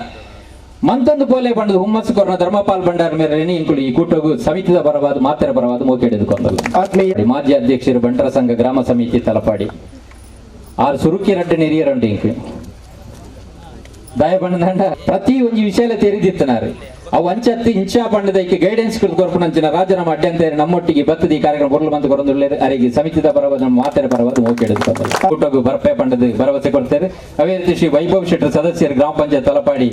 ಮಂತೊಂದು ಪೋಲೆ ಬಂಡದು ಹುಮ್ಮಸ್ಸು ಕೊರೋನ ಧರ್ಮಪಾಲ್ ಭಂಡಾರ ಮೇಲೆ ಇಂಕುಳಿ ಈ ಕೂಟಗೂ ಸಮಿತಿದ ಪರವಾದ ಮಾತೆರ ಪರವಾದ ಮೋಕೆ ಹಿಡಿದುಕೊಂಡಲ್ಲ ಮಾಜಿ ಅಧ್ಯಕ್ಷರು ಬಂಟರ ಸಂಘ ಗ್ರಾಮ ಸಮಿತಿ ತಲಪಾಡಿ 6 ಸುರುಕಿ ರಡ್ಡ ನೆರಿಯರಂಡು ಇಂಕು ದಯ ಬಣ್ಣದಂಡ ಪ್ರತಿ ಒಂಜಿ ವಿಷಯ ತೆರಿದಿತ್ತನಾರು ಅವು ಅಂಚತ್ತಿ ಇಂಚಾ ಬಣ್ಣದಕ್ಕೆ ಗೈಡೆನ್ಸ್ ಕೊರ್ಪುನಂಚಿನ ರಾಜೀನಾಮೆ ಅಡ್ಡಂತ ನಮ್ಮೊಟ್ಟಿಗೆ ಬತ್ತದ ಈ ಕಾರ್ಯಕ್ರಮ ಪೊರ್ಲು ಬಂದು ಕೊರೊಂದುಳ್ಳೆ ಅರಿಗೆ ಸಮಿತಿದ ಪರವಾದ ನಮ್ಮ ಮಾತೆರ ಪರವಾದ ಮೋಕೆ ಹಿಡಿದುಕೊಂಡಲ್ಲ ಕೂಟಗೂ ಬರ್ಪೆ ಬಂಡದ ಭರವಸೆ ಕೊಡ್ತಾರೆ ಅವೇ ರೀತಿ ಶ್ರೀ ವೈಭವ್ ಶೆಟ್ಟರ್ ಸದಸ್ಯರು ಗ್ರಾಮ ಪಂಚಾಯತ್ ತಲಪಾಡಿ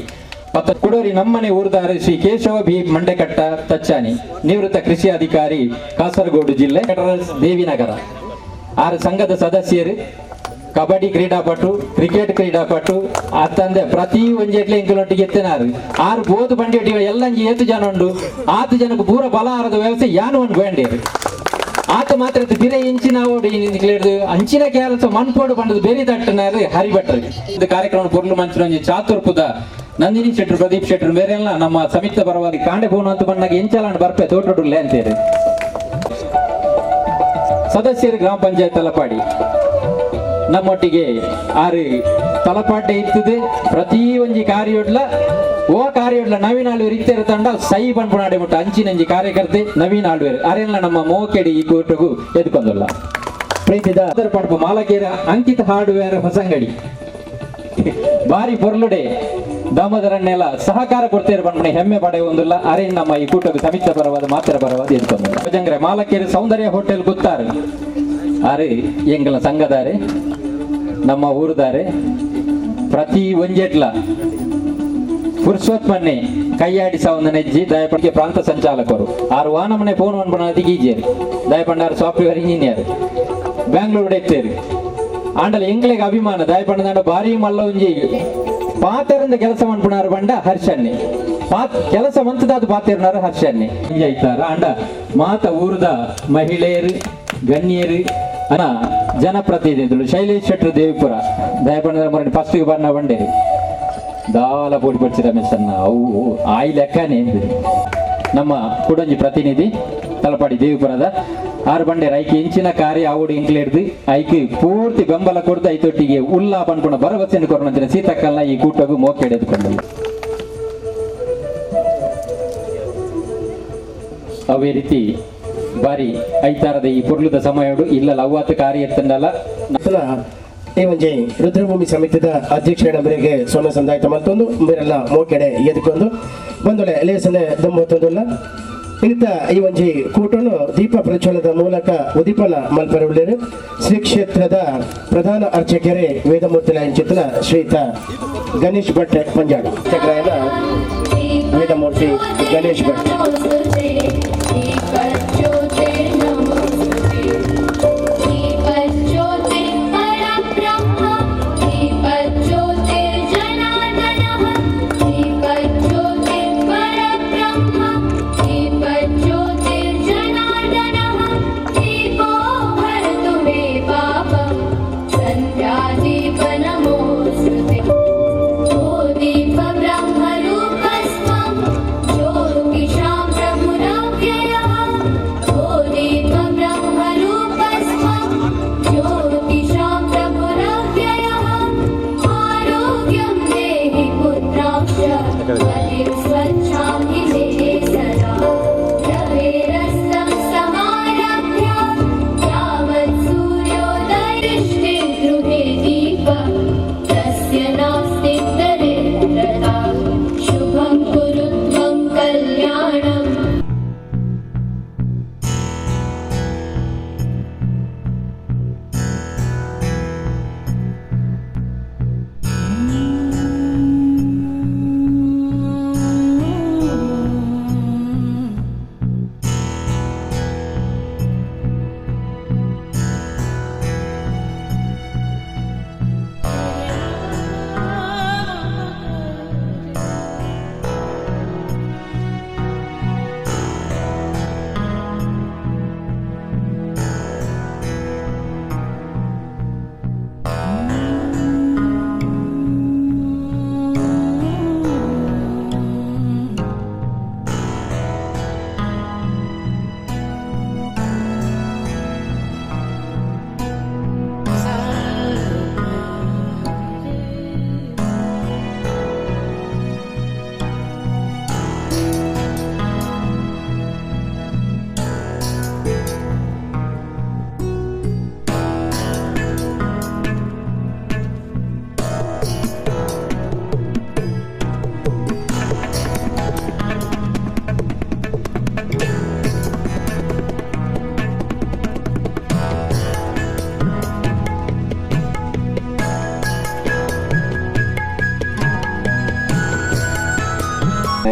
ಕುಡೋರಿ ನಮ್ಮನೆ ಊರ್ದಾರೆ ಶ್ರೀ ಕೇಶವ ಬಿ ಮಂಡೆಕಟ್ಟ ತಚ್ಚಾನಿ ನಿವೃತ್ತ ಕೃಷಿ ಅಧಿಕಾರಿ ಕಾಸರಗೋಡು ಜಿಲ್ಲೆ ದೇವಿನಗರ 6 ಸಂಘದ ಸದಸ್ಯರು ಕಬಡ್ಡಿ ಕ್ರೀಡಾಪಟು ಕ್ರಿಕೆಟ್ ಕ್ರೀಡಾಪಟು ಅತ್ತಂದೆ ಪ್ರತಿ ಒಂಜೆಟ್ಲೆ ಇಂಕಲೊಟ್ಟಿಗೆ ಎತ್ತಿನಾರು 6 ಬೋದು ಬಂಡಿ ಒಟ್ಟಿಗೆ ಎಲ್ಲ 7 ಜನ ಉಂಡು 6 ಜನಕ್ಕೆ ಪೂರ ಬಲಾರದ ವ್ಯವಸ್ಥೆ ಯಾನು ಒಂದು ಬೇಂಡೇರು ಆತ ಮಾತ್ರ ಬಿರೆ ಇಂಚಿನ ಓಡಿ ಹಿಡಿದು ಅಂಚಿನ ಕೆಲಸ ಮಣ್ಪೋಡು ಬಂಡದು ಬೇರೆ ತಟ್ಟನಾರು ಹರಿಭಟ್ರು ಇದು ಕಾರ್ಯಕ್ರಮ ಪೊರ್ಲು ಮಂಚಿನ ಚಾತುರ್ಪುದ ನಂದಿನಿ ಶೆಟ್ಟರು ಪ್ರದೀಪ್ ಶೆಟ್ಟರು ಬೇರೆಲ್ಲ ನಮ್ಮ ಸಮಿತಿ ಪರವಾಗಿ ಕಾಂಡೆ ಬೋನು ಅಂತ ಬಂದಾಗ ಎಂಚಲಾಂಡ್ ಬರ್ಪೆ ತೋಟಡುಲ್ಲೆ ಅಂತೇಳಿ ಸದಸ್ಯರು ಗ್ರಾಮ ಪಂಚಾಯತ್ ತಲಪಾಡಿ ನಮ್ಮೊಟ್ಟಿಗೆ ಆರು ತಲಪಾಟೆ ಇರ್ತದೆ ಪ್ರತಿ ಒಂಜಿ ಕಾರ್ಯೋಡ್ಲ ಓ ಕಾರ್ಯೋಡ್ಲ ನವೀನ್ ಆಳ್ವೇರ್ ಇತ್ತೇರು ತಂಡ ಸೈ ಪನ್ಪುನಾಡೆ ಮುಟ್ಟ ಅಂಚಿನಂಜಿ ಕಾರ್ಯಕರ್ತೆ ನವೀನ್ ಆಳ್ವೇರ್ ಅರೆಲ್ಲ ನಮ್ಮ ಮೋಕೆಡಿ ಈ ಕೂಟಗೂ ಎದ್ಕೊಂಡಲ್ಲ ಪ್ರೀತಿದ ಪಡ್ಪು ಮಾಲಕೇರ ಅಂಕಿತ ಹಾರ್ಡ್ವೇರ್ ಹೊಸಂಗಡಿ ಬಾರಿ ಪೊರ್ಲುಡೆ ದಾಮೋದರನ್ನೆಲ್ಲ ಸಹಕಾರ ಕೊಡ್ತೇವೆ ಬಣ್ಣ ಹೆಮ್ಮೆ ಪಡೆಯುವುದಿಲ್ಲ ಅರೆ ನಮ್ಮ ಈ ಕೂಟಕ್ಕೆ ಸಮಿತ ಪರವಾದ ಮಾತ್ರ ಪರವಾದ ಎದ್ಕೊಂಡಲ್ಲ ಭಜಂಗ್ರೆ ಮಾಲಕೇರಿ ಸೌಂದರ್ಯ ಹೋಟೆಲ್ ಗೊತ್ತಾರೆ ಅರೆ ಎಂಗಳ ಸಂಘದಾರೆ ನಮ್ಮ ಊರುದಾರೆ ಪ್ರತಿ ಒಂಜೆಟ್ಲ ಪುರುಷೋತ್ ಮನ್ನೆ ಕೈಯಾಡಿ ಸಾವನ್ನ ನೆಜ್ಜಿ ದಯಪಡಿಕೆ ಪ್ರಾಂತ ಸಂಚಾಲಕರು ಆರು ವಾನಮನೆ ಫೋನ್ ಅನ್ಪಣಿ ಗೀಜೇರಿ ದಯಪಂಡಾರು ಸಾಫ್ಟ್ವೇರ್ ಇಂಜಿನಿಯರ್ ಬ್ಯಾಂಗ್ಳೂರು ಎತ್ತೇರಿ ಆಂಡಲ ಎಂಗ್ಲೆಗೆ ಅಭಿಮಾನ ದಯಪಂಡ ಭಾರಿ ಮಲ್ಲ ಒಂಜಿ ಪಾತೆರಿಂದ ಕೆಲಸ ಮನ್ಪುನಾರು ಬಂಡ ಹರ್ಷನ್ನೆ ಕೆಲಸ ಮಂತದಾದ ಪಾತೆರ್ನಾರು ಹರ್ಷನ್ನೆ ಆಯ್ತಾರ ಅಂಡ ಮಾತ ಊರದ ಮಹಿಳೆಯರು ಗಣ್ಯರು ಅನ ಜನಪ್ರತಿನಿಧಿಗಳು ಶೈಲೇಶ್ ಶೆಟ್ರು ದೇವಿಪುರ ದಯಪಂಡ ಮರಣಿ ಫಸ್ಟ್ಗೆ ಬಣ್ಣ ಬಂಡೇರಿ ದಾಲ ಪೋಟಿ ಪಡಿಸಿ ರಮೇಶ್ ಅನ್ನ ಅವು ಆಯ್ ಲೆಕ್ಕನೇ ನಮ್ಮ ಕುಡಂಜಿ ಪ್ರತಿನಿಧಿ ತಲಪಾಡಿ ದೇವಿಪುರದ ಆರು ಬಂಡೆ ಐಕೆ ಇಂಚಿನ ಕಾರ್ಯ ಆವುಡು ಇಂಕ್ಲೇಡ್ದು ಐಕೆ ಪೂರ್ತಿ ಬೆಂಬಲ ಕೊಡ್ದು ಐತೊಟ್ಟಿಗೆ ಉಲ್ಲಾ ಪನ್ಪುಣ ಭರವಸೆಯನ್ನು ಕೊರೋಣ ಸೀತಕ್ಕಲ್ಲ ಈ ಕೂಟಗೂ ಮೋಕೆಡೆದುಕೊಂಡು ಅವೇ ರೀತಿ ಬಾರಿ ಐತಾರದ ಈ ಪುರ್ಲುದ ಸಮಯಡು ಇಲ್ಲ ಲವ್ವಾತ ಕಾರ್ಯ ಎತ್ತಂಡಲ್ಲ ಈ ಒಂಜಿ ರುದ್ರಭೂಮಿ ಸಮಿತಿದ ಅಧ್ಯಕ್ಷರ ಮೇರೆಗೆ ಸೊನ್ನ ಸಂದಾಯಿತ ಮತ್ತೊಂದು ಮೇರೆಲ್ಲ ಮೋಕೆಡೆ ಎದ್ಕೊಂಡು ಬಂದೊಳೆ ಲೇಸನೆ ದೊಂಬತ್ತೊಂದುಲ್ಲ ಇಂಥ ಈ ಒಂಜಿ ಕೂಟನು ದೀಪ ಪ್ರಜ್ವಲದ ಮೂಲಕ ಉದೀಪನ ಮಲ್ಪರವುಳ್ಳೇರು ಶ್ರೀ ಕ್ಷೇತ್ರದ ಪ್ರಧಾನ ಅರ್ಚಕರೇ ವೇದಮೂರ್ತಿ ಚಿತ್ರ ಶ್ರೀಯುತ ಗಣೇಶ್ ಭಟ್ ಪಂಜಾಡ ಚಕ್ರಾಯನ ವೇದಮೂರ್ತಿ ಗಣೇಶ್ ಭಟ್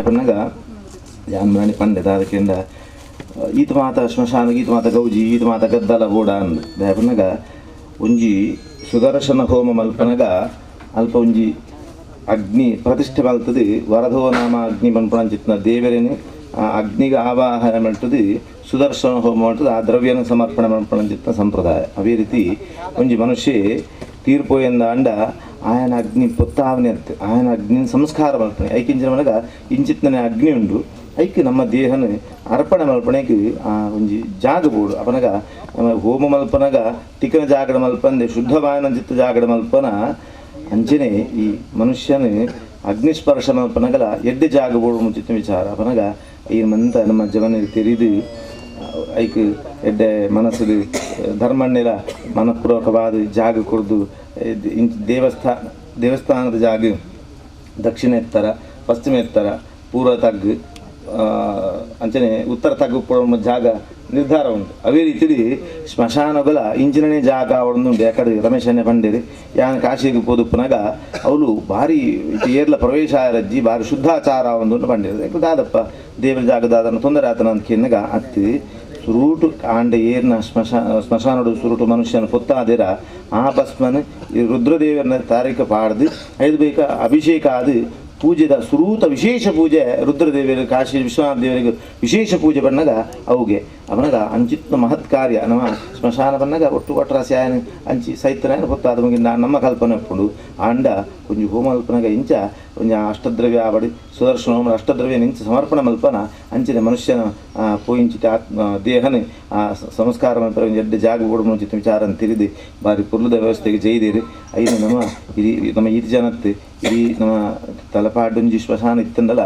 ಪನ್ನಗ ಜಾನ್ಮರಾಣಿ ಪಂಡೆ ಅದಕ್ಕಿಂದ ಈತ ಮಾತ ಶ್ಮಶಾನ ಈತ ಮಾತ ಗೌಜಿ ಈತ ಮಾತ ಗದ್ದಲ ಬೋಡ ಅಂದು ದಯಪನ್ನಗ ಒಂಜಿ ಸುದರ್ಶನ ಹೋಮ ಮಲ್ಪನಗ ಅಲ್ಪ ಒಂಜಿ ಅಗ್ನಿ ಪ್ರತಿಷ್ಠೆ ಮಲ್ತದು ವರಧೋ ನಾಮ ಅಗ್ನಿ ಮನ್ಪಣಂಚಿತ್ನ ದೇವರೇನು ಅಗ್ನಿಗೆ ಆವಾಹನ ಮಾಡ್ತದೆ ಸುದರ್ಶನ ಹೋಮ ಮಾಡ್ತದೆ ಆ ದ್ರವ್ಯನ ಸಮರ್ಪಣೆ ಮನ್ಪಣಂಚಿತ್ನ ಸಂಪ್ರದಾಯ ಅವೇ ರೀತಿ ಒಂಜಿ ಮನುಷ್ಯ ತೀರ್ಪೋಯಿಂದ ಅಂಡ ఆయన అగ్ని పొత్తావని ఆయన అగ్ని సంస్కారం అనుకుని ఐకించిన మనగా ఇంచిత్ననే అగ్ని ఉండు ಐಕ್ ನಮ್ಮ ದೇಹನ ಅರ್ಪಣೆ ಮಲ್ಪನೆಗೆ ಒಂಜಿ ಜಾಗ ಬೋಡು ಅಪನಗ ನಮ್ಮ ಹೋಮ ಮಲ್ಪನಗ ತಿಕ್ಕನ ಜಾಗಡ ಮಲ್ಪಂದೆ ಶುದ್ಧವಾಯನ ಚಿತ್ತ ಜಾಗಡ ಮಲ್ಪನ ಅಂಚನೆ ಈ ಮನುಷ್ಯನ ಅಗ್ನಿಸ್ಪರ್ಶ ಮಲ್ಪನಗಲ ಎಡ್ಡೆ ಜಾಗ ಬೋಡು ಮುಂಚಿತ ವಿಚಾರ ಅಪನಗ ಈ ಮಂತ ನಮ್ಮ ಜವನ ತೆರಿದು ಐಕ್ ಎಡ್ಡೆ ಮನಸ್ಸು ಧರ್ಮಣ್ಣೆಲ ಮನಪೂರ್ವಕವಾದ ಜಾಗ ಕೊಡ್ದು ದೇವಸ್ಥಾನದ ಜಾಗ ದಕ್ಷಿಣ ಎತ್ತರ ಪಶ್ಚಿಮ ಎತ್ತರ ಪೂರ್ವ ತಗ್ಗು ಅಂಚನೆ ಉತ್ತರ ತಗ್ಗು ಕೊಡೋ ಜಾಗ ನಿರ್ಧಾರ ಉಂಟು ಅವೇ ರೀತಿ ಸ್ಮಶಾನಗಳ ಇಂಚಿನನೇ ಜಾಗ ಅವಳೊಂದುಂಟು ಯಾಕಡೆ ರಮೇಶನ್ನೇ ಬಂಡೇರಿ ಯಾನ್ ಕಾಶಿಗೆ ಪೋದುಪ್ಪನಾಗ ಅವಳು ಭಾರಿ ಏರ್ಲ ಪ್ರವೇಶ ರಜ್ಜಿ ಭಾರಿ ಶುದ್ಧಾಚಾರ ಒಂದುಂಟು ಬಂಡೇರಿ ಯಾಕೆ ದಾದಪ್ಪ ದೇವರ ಜಾಗದಾದನ್ನು ತೊಂದರೆ ಆತನ ಅಂತ ಕೆನ್ನಗ ಹತ್ತಿ ಸುರುಟು ಆಂಡೆ ಏರ್ನ ಸ್ಮಶಾನಡು ಸುರುಟು ಮನುಷ್ಯನ ಪೊತ್ತಾದಿರ ಆ ಭಸ್ಮನ ಈ ರುದ್ರದೇವರನ್ನ ತಾರೀಖ ಪಾಡ್ದು ಐದು ಬೇಕ ಅಭಿಷೇಕ ಆದು ಪೂಜೆದ ಸುರೂತ ವಿಶೇಷ ಪೂಜೆ ರುದ್ರದೇವರಿಗೆ ಕಾಶಿ ವಿಶ್ವನಾಥ ದೇವರಿಗೆ ವಿಶೇಷ ಪೂಜೆ ಬಣ್ಣಗ ಅವುಗೆ ಅವನಾಗ ಅಂಚಿತ್ನ ಮಹತ್ ಕಾರ್ಯ ನಮ್ಮ ಸ್ಮಶಾನ ಬಣ್ಣಗ ಒಟ್ಟು ಒಟ್ಟರಾಸ್ಯಾಯನ ಅಂಚಿ ಸೈತನ ಗೊತ್ತಾದ ಮುಗಿ ನಮ್ಮ ಕಲ್ಪನೆ ಇಟ್ಕೊಂಡು ಆಂಡ ಕೊಂಚ ಹೋಮ ಮಲ್ಪನಾಗ ಇಂಚ ಕೊಂಚ ಅಷ್ಟದ್ರವ್ಯ ಆವಡಿ ಸುದರ್ಶನ ಹೋಮ ಅಷ್ಟದ್ರವ್ಯ ಇಂಚ ಸಮರ್ಪಣೆ ಮಲ್ಪನ ಅಂಚಿನ ಮನುಷ್ಯನ ಪೋಯಿಂಚಿತ ದೇಹನ ಸಂಸ್ಕಾರ ಮಲ್ಪನ ಎಡ್ಡೆ ಜಾಗ ಓಡು ಮುಂಚಿತ ವಿಚಾರ ತಿರಿದು ಬಾರಿ ಪುರ್ಲದ ವ್ಯವಸ್ಥೆಗೆ ಜೈದೇರಿ ಐದು ನಮ್ಮ ಈತ ಜನತ್ತೆ ಇಡೀ ನಮ್ಮ ತಲಪಾಡೊಂಜಿ ಶ್ಮಶಾನ ಇತ್ತಂದಲ್ಲ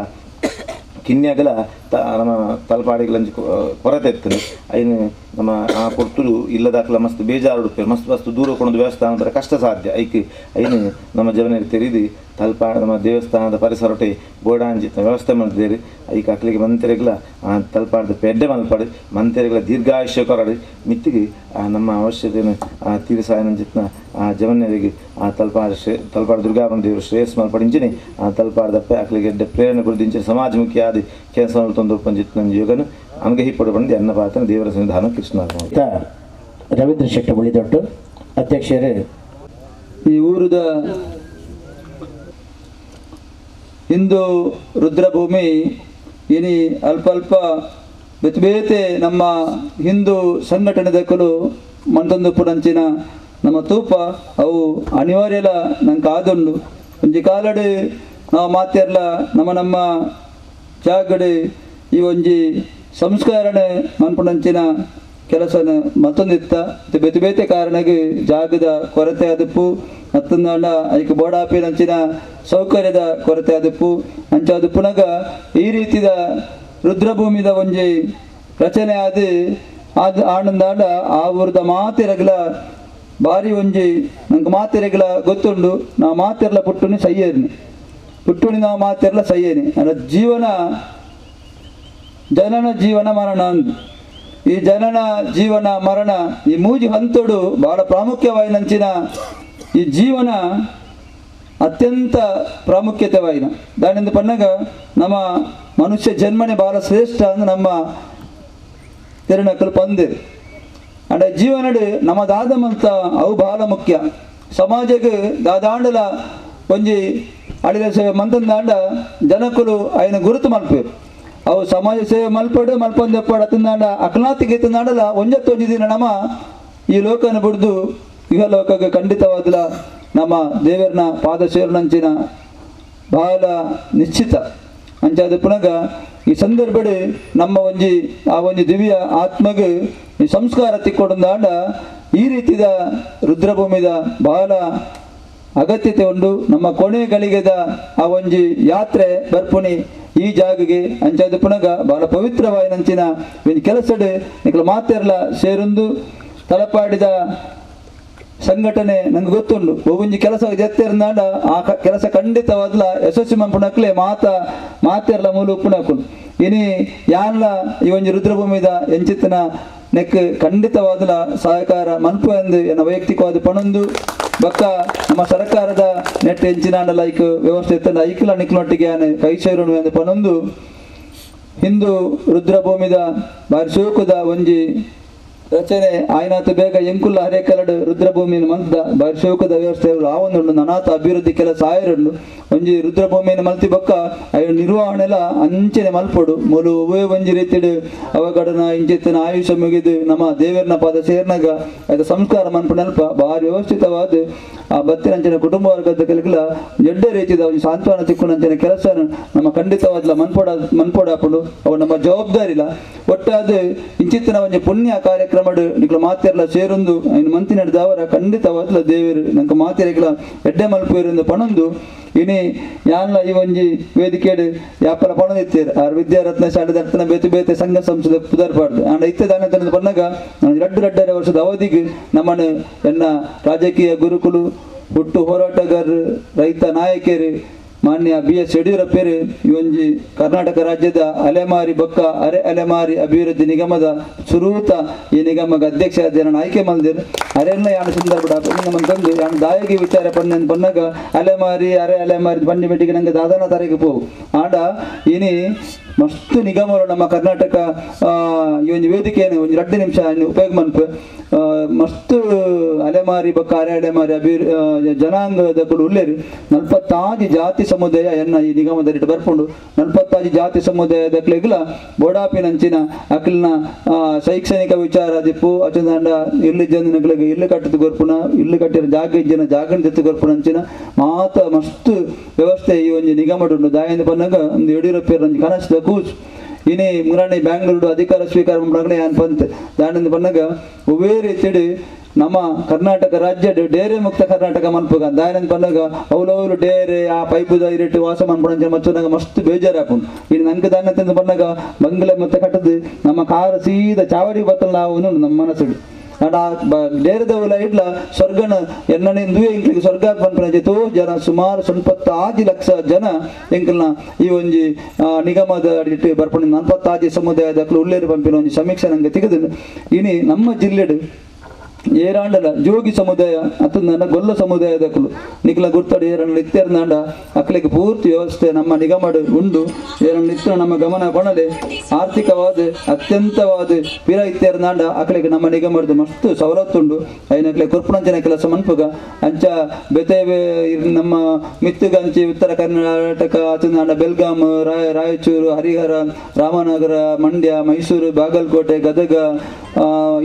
ಕಿನ್ಯಾಗಲ ನಮ್ಮ ತಲಪಾಡಿಗಳಂಜಿ ಕೊರತೆ ಇರ್ತದೆ ಐನು ನಮ್ಮ ಆ ಕೊರ್ತುಲು ಇಲ್ಲದಾಕಲ ಮಸ್ತ್ ಬೇಜಾರು ಉಡುಪೇರು ಮಸ್ತ್ ದೂರ ಕೊಂಡೊಂದು ದೇವಸ್ಥಾನ ಅಂದರೆ ಕಷ್ಟ ಸಾಧ್ಯ ಐನು ನಮ್ಮ ಜವನಿಗೆ ತೆರೀದು ನಮ್ಮ ದೇವಸ್ಥಾನದ ಪರಿಸರೊಟ್ಟೆ ಬೋಡಾಂಜಿ ವ್ಯವಸ್ಥೆ ಮಾಡಿದ್ದೇರಿ ಐಕ್ ಅಕ್ಲಿಗೆ ಮಂತೆರೆಗಳ ತಲಪಾಡ್ದು ಪೆಡ್ಡೆ ಮಲ್ಪಾಡು ಮಂತೆರೆಗಳ ದೀರ್ಘಾಯುಷ್ಯ ಕೊರಡು ಮಿತ್ತಿಗೆ ನಮ್ಮ ಅವಶ್ಯಕತೆಯನ್ನು ತೀರಿಸಾಯನಂಜಿತ್ನ ಜವನ್ಯರಿಗೆ ತಲಪಾಡು ದುರ್ಗಾಪನ ದೇವರು ಶ್ರೇಯಸ್ ಮಲ್ಪಡಿಂಚಿನಿ ತಲಪಾಡ್ದಪ್ಪೆ ಅಕ್ಲಿಗೆ ಪ್ರೇರಣೆ ಕೊಡ್ದಿಂಚಿನ ಸಮಾಜಮುಖಿ ಆದಿ ಕೆಲಸ ತೊಂದರೆ ಪಂಜಿತ್ ಯೋಗನು ಹಂಗೆ ಹಿಪ್ಪಡು ಬಂದು ಅನ್ನ ಪಾತ್ರ ದೇವರ ಸನ್ನಿಧಾನ ಕೃಷ್ಣ ರವೀಂದ್ರ ಶೆಟ್ಟಿ ಮುಳಿದೊಟ್ಟು ಅಧ್ಯಕ್ಷರೇ ಈ ಊರದ ಹಿಂದೂ ರುದ್ರಭೂಮಿ ಇನಿ ಅಲ್ಪ ಬೇತೆ ನಮ್ಮ ಹಿಂದೂ ಸಂಘಟನೆ ದಕ್ಕಲು ಮಂತೊಂದು ಪುರಂಚಿನ ನಮ್ಮ ತೂಪ ಅವು ಅನಿವಾರ್ಯಲ ನಂಗೆ ಆದುಂಡು ಒಂಜಿ ಕಾಲಡು ನಾವು ಮಾತೆರ್ಲ ನಮ್ಮ ಜಾಗಡೆ ಈ ಒಂಜಿ ಸಂಸ್ಕರಣೆ ಮನ್ಪುನಂಚಿನ ಕೆಲಸನ ಮತ್ತೊಂದಿತ್ತ ಬೇತೆ ಕಾರಣಕ್ಕೆ ಜಾಗದ ಕೊರತೆ ಆದಪ್ಪು ಮತ್ತೊಂದು ಐಕ ಬೋಡಾಪಿನಂಚಿನ ಸೌಕರ್ಯದ ಕೊರತೆ ಆದಪ್ಪು ಅಂಚ ಅದು ಪುನಗ ಈ ರೀತಿದ ರುದ್ರಭೂಮಿದ ಒಂಜಿ ರಚನೆ ಅದು ಆನಂದಾಂಡ ಆ ಊರದ ಮಾತೆರಗಲ ಭಾರಿ ಒಂಜಿ ನಂಗೆ ಮಾತೆರಗಲ ಗೊತ್ತುಂಡು ನಾ ಮಾತೆರ್ಲ ಪುಟ್ಟುನಿ ಸಯ್ಯೇರ್ನಿ ಪುಟ್ಟುನಿ ನಾವು ಮಾತೆರ್ಲ ಸಯ್ಯೇನಿ ಅಲ್ಲ ಜೀವನ ಜನನ ಜೀವನ ಮರಣ ಅಂದು ಈ ಜನನ ಜೀವನ ಮರಣ ಈ ಮೂಜಿ ಹಂತೋಡು ಬಹಳ ಪ್ರಾಮುಖ್ಯವಾಯಿನಂಚಿನ ಈ ಜೀವನ ಅತ್ಯಂತ ಪ್ರಾಮುಖ್ಯತೆವಾಯಿನ ದಾನಿಂದ ಪನ್ನಗ ನಮ್ಮ ಮನುಷ್ಯ ಜನ್ಮನೆ ಬಹಳ ಶ್ರೇಷ್ಠ ಅಂದ್ರೆ ನಮ್ಮ ತಿರುನಕಲು ಪಂದೆ ಅಂಡ ಜೀವನಡು ನಮ್ಮ ದಾದಮಂತ ಅವು ಬಹಳ ಮುಖ್ಯ ಸಮಾಜಕ್ಕೆ ದಾದಾಂಡಲ ಒಂಜಿ ಅಡಿಲ ಸೇವೆ ಮಂತಂದಾಂಡ ಜನಕುಲು ಅಯ್ಯನ ಗುರುತು ಮಲ್ಪೇರು ಅವು ಸಮಾಜ ಸೇವೆ ಮಲ್ಪೊಂದೆಪ್ಪಾಡು ಅತ್ತಂದಾಂಡ ಅಕ್ಲಾತಿಗೆ ಎತ್ತಂದಾಂಡಲ ಒಂಜತ್ತೊಂಜಿ ದಿನ ನಮ್ಮ ಈ ಲೋಕನ ಬಿಡ್ದು ಇಹ ಲೋಕಕ್ಕೆ ಖಂಡಿತವಾದಲ ನಮ್ಮ ದೇವರನ ಪಾದ ಸೇರ್ನಂಚಿನ ಬಹಳ ನಿಶ್ಚಿತ ಅಂಚಾದ ಪುನಗ ಈ ಸಂದರ್ಭಡೆ ನಮ್ಮ ಒಂಜಿ ದಿವ್ಯ ಆತ್ಮಗೆ ಈ ಸಂಸ್ಕಾರ ತಿಕ್ಕೊಡಂದಾಂಡ ಈ ರೀತಿದ ರುದ್ರಭೂಮಿದ ಬಹಳ ಅಗತ್ಯತೆ ಉಂಡು ನಮ್ಮ ಕೊನೆ ಗಳಿಗೆದ ಆ ಒಂಜಿ ಯಾತ್ರೆ ಬರ್ಪುಣಿ ಈ ಜಾಗಗೆ ಅಂಚಾದ ಪುನಗ ಬಹಳ ಪವಿತ್ರವಾಯಿನಂಚಿನ ಕೆಲಸಡೆ ನಿಖಲು ಮಾತೆರ್ಲ ಸೇರೊಂದು ತಲಪಾಡಿದ ಸಂಘಟನೆ ನಂಗೆ ಗೊತ್ತುಂಡು ಒಂಜಿ ಕೆಲಸ ಜೆತ್ತೇರ್ನಾಂಡ ಆ ಕೆಲಸ ಖಂಡಿತವಾದ್ಲ ಯಶಸ್ವಿ ಮನ್ಪುಣಕ್ಲೆ ಮಾತೆರ್ಲ ಮೂಲ ಉಪ್ಪುಣಕುಂಡು ಇನಿ ಯಾನ್ಲ ಈ ಒಂಜಿ ರುದ್ರಭೂಮಿದ ಎಂಚಿತ್ತಿನ ನೆಕ್ ಖಂಡಿತವಾದಲ ಸಹಕಾರ ಮನ್ಪು ಎಂದು ಎನ್ನ ವೈಯಕ್ತಿಕವಾದ ಪಣೊಂದು ಬಕ್ಕ ನಮ್ಮ ಸರ್ಕಾರದ ನೆಟ್ ಎಂಚಿನಾಂಡಲ ಐಕ್ ವ್ಯವಸ್ಥೆ ಇತ್ತಂಡ ಐಕ್ಲ ನಿಕ್ಲೊಟ್ಟಿಗೆ ಕೈ ಸೇರೋಣ ಎಂದು ಪಣೊಂದು ಹಿಂದೂ ರುದ್ರಭೂಮಿದ ಬಾರಿ ಶೋಕದ ಒಂಜಿ ರಚನೆ ಆಯ್ನಾತು ಬೇಗ ಎಂಕುಲ್ಲ ಹರೇಕಲಡು ರುದ್ರಭೂಮಿನ ಮಂತದ ಬಾರಿ ಶೋಕದ ವ್ಯವಸ್ಥೆ ಆವೊಂದುಂಡು ನನಾತ ಅಭಿವೃದ್ಧಿ ಕೆಲಸ ಆಯಿರುಂಡು ಒಂಜಿ ರುದ್ರಭೂಮಿನ ಮಲ್ತಿ ಬೊಕ್ಕ ಅಯ್ಯ ನಿರ್ವಹಣೆಲ ಅಂಚನೆ ಮಲ್ಪೊಡು ಮೂಲು ಒವೇ ಒಂಜಿ ರೀತಿಡು ಅವಗಡನ ಇಂಚಿತ್ತಿನ ಆಯುಷ್ಯ ಮುಗಿದು ನಮ್ಮ ದೇವರನ ಪಾದ ಸೇರ್ನಾಗ ಅದು ಸಂಸ್ಕಾರ ಮನ್ಪು ನೆನಪ ಭಾರಿ ವ್ಯವಸ್ಥಿತವಾದ ಆ ಬತ್ತಿನಂಚಿನ ಕುಟುಂಬ ವರ್ಗದ ಕೆಲಗಿಲ್ಲ ಎಡ್ಡೆ ರೀತಿಯ ಒಂದು ಸಾಂತ್ವನ ತಿಕ್ಕುನಂಚಿನ ಕೆಲಸ ನಮ್ಮ ಖಂಡಿತವಾದ್ಲ ಮನ್ಪೋಡಾಪುಡು ಅವು ನಮ್ಮ ಜವಾಬ್ದಾರಿ ಇಲ್ಲ ಒಟ್ಟಾದ ಇಂಚಿತ್ತಿನ ಒಂದು ಪುಣ್ಯ ಕಾರ್ಯಕ್ರಮ ನಿಕ್ಲ ಮಾತೆರ್ಲ ಸೇರೊಂದು ಇನ್ನು ಮಂತಿನ ದಾವರ ಖಂಡಿತವಾದ್ಲ ದೇವರು ನಂಗೆ ಮಾತೆರೆಗಳ ಎಡ್ಡೆ ಮಲ್ಪೇರಿಂದ ಪಣೊಂದು ಇನಿ ಯಾನ್ಲ ಈ ಒಂಜಿ ವೇದಿಕೆಡು ಯಾಪಲ ಪಣದಿತ್ತೇರು ಆರು ವಿದ್ಯಾರತ್ನ ಶಾಲೆ ದರ್ತನ ಬೇತೆ ಬೇತೆ ಸಂಘ ಸಂಸ್ಥೆ ಪುದರ್ಪಾಡ್ದು ಆಂಡ ಇತ್ತೆ ದಾನ ಬಂದಾಗ ರಡ್ಡರೆ ವರ್ಷದ ಅವಧಿಗೆ ನಮ್ಮನ್ನು ಎನ್ನ ರಾಜಕೀಯ ಗುರುಕುಲು ಹುಟ್ಟು ಹೋರಾಟಗಾರರು ರೈತ ನಾಯಕರು ಮಾನ್ಯ BS ಯಡಿಯೂರಪ್ಪರು ಈ ಒಂಜಿ ಕರ್ನಾಟಕ ರಾಜ್ಯದ ಅಲೆಮಾರಿ ಬೊಕ್ಕ ಅಲೆಮಾರಿ ಅಭಿವೃದ್ಧಿ ನಿಗಮದ ಸುರೂತ ಈ ನಿಗಮದ ಅಧ್ಯಕ್ಷ ಆಯ್ಕೆ ಮಲ್ದಿರು ಅರೆಲ್ಲ ಯಾನು ಸಂದರ್ಭ ತಂದು ಯಾನು ದಾಯಗಿ ವಿಚಾರ ಪನ್ನಾಗ ಅಲೆಮಾರಿ ಅಲೆಮಾರಿ ಬಂಡಿ ಮೆಟ್ಟಿಗೆ ನಂಗೆ ದಾದಾನ ತಾರೀಕು ಪೋವು ಆಂಡ ಇನಿ ಮಸ್ತ್ ನಿಗಮಗಳು ನಮ್ಮ ಕರ್ನಾಟಕ ಈ ಒಂದು ವೇದಿಕೆಯನ್ನು ಒಂದು 2 ನಿಮಿಷ ಉಪಯೋಗ ಮನ್ಪು ಮಸ್ತ್ ಅಲೆಮಾರಿ ಬೊಕ್ಕ ಅಲೆಮಾರಿ ಜನಾಂಗದ ಕೂಡ ಉಳ್ಳೇರು 46 ಜಾತಿ ಸಮುದಾಯ ಎನ್ನ ಈ ನಿಗಮದಲ್ಲಿ ಬರ್ಕೊಂಡು 46 ಜಾತಿ ಸಮುದಾಯದಕ್ಲೆಗ್ಲ ಬೋಡಾಪಿನಂಚಿನ ಅಕ್ಲಿನ ಶೈಕ್ಷಣಿಕ ವಿಚಾರ ದಿಪ್ಪು ಅಚಂದ ಇಲ್ಲಿ ಜನಗಳಿಗೆ ಇಲ್ಲು ಕಟ್ಟಿದ ಗೊರ್ಪುನ ಇಲ್ಲು ಕಟ್ಟಿರೋ ಜಾಗನ ಜೊತೆ ಗೊರ್ಪುನ ಅಂಚಿನ ಮಾತ ಮಸ್ತ್ ವ್ಯವಸ್ಥೆ ಈ ಒಂದು ನಿಗಮಡು ದಾಯಿಂದ ಬಂದಾಗ ಒಂದು ಯಡಿಯೂರಪ್ಪ ಕನಸದ ಕೂಸು ಇನಿ ಮುರಾಣಿ ಬ್ಯಾಂಗ್ಳೂರು ಅಧಿಕಾರ ಸ್ವೀಕಾರ ಮಾಡಿದ್ರೆ ಏನ್ ಬಂತು ದಾಂಡಿಂದ ಬಂದಾಗ ಒವೇ ರೀತಿ ನಮ್ಮ ಕರ್ನಾಟಕ ರಾಜ್ಯ ಡೇರೆ ಮುಕ್ತ ಕರ್ನಾಟಕ ಮನ್ಪುಗ ದಾಯನಂದ ಬಂದಾಗ ಅವಲವಲು ಡೇರೆ ಆ ಪೈಪುದ ಇರಿಟ್ಟು ವಾಸ ಮನ್ಪುಣ ಮಚ್ಚನಾಗ ಮಸ್ತ್ ಬೇಜಾರು ಹಾಕೊಂಡು ಇನ್ನು ನಂಗೆ ದಾನ ಬಂದಾಗ ಬಂಗ್ಲೆ ಮತ್ತೆ ಕಟ್ಟದು ನಮ್ಮ ಕಾರು ಸೀದಾ ಚಾವಡಿ ಬತ್ತಲ್ಲ ನಾವು ನಮ್ಮ ಮನಸ್ಸು ಡೇರದವಲ ಇಡ್ಲ ಸ್ವರ್ಗನ ಎನ್ನನಿಂದು ಎಂಕ್ಲಿಗೆ ಸ್ವರ್ಗ ಪನ್ಪನೋ ಜನ ಸುಮಾರು 46 ಲಕ್ಷ ಜನ ಎಂಕಲ್ನ ಈ ಒಂಜಿ ನಿಗಮದ ಇಟ್ಟು ಬರ್ಪಣ 46 ಸಮುದಾಯದಕ್ಲು ಉಳ್ಳೇರು ಪಂಪಿನ ಒಂಜಿ ಸಮೀಕ್ಷೆ ನಂಗೆ ತೆಗೆದು ಇನಿ ನಮ್ಮ ಜಿಲ್ಲೆಡು ಏರಾಂಡಲ ಜೋಗಿ ಸಮುದಾಯ ಅತ್ತು ನನ್ನ ಗೊಲ್ಲ ಸಮುದಾಯದಕ್ಕಲು ನಿಕ್ಲ ಗುರ್ತಾಡು ಏರಣ್ಣ ಇತ್ತೆರ್ನಾಂಡ ಅಕ್ಲಿಗೆ ಪೂರ್ತಿ ವ್ಯವಸ್ಥೆ ನಮ್ಮ ನಿಗಮಡು ಉಂಡು ಏರಣ್ಣ ಇತ್ತು ನಮ್ಮ ಗಮನ ಕೊಣಲೆ ಆರ್ಥಿಕವಾದ ಅತ್ಯಂತವಾದ ಪಿರ ಇತ್ತೆರ್ನಾಂಡ ಅಕ್ಲಿಗೆ ನಮ್ಮ ನಿಗಮದ್ದು ಮಸ್ತ್ ಸವಲತ್ತುಂಡು ಐನಕ್ಲೆ ಕುರ್ಪುಣಂಚಿನ ಕೆಲಸ ಮನ್ಪುಗ ಅಂಚ ಬೆತೆವೆ ನಮ್ಮ ಮಿತ್ತುಗಂಚಿ ಉತ್ತರ ಕರ್ನಾಟಕ ಅಚಂದಾಂಡ ಬೆಲ್ಗಾಮ್ ರಾಯಚೂರು ಹರಿಹರ ರಾಮನಗರ ಮಂಡ್ಯ ಮೈಸೂರು ಬಾಗಲಕೋಟೆ ಗದಗ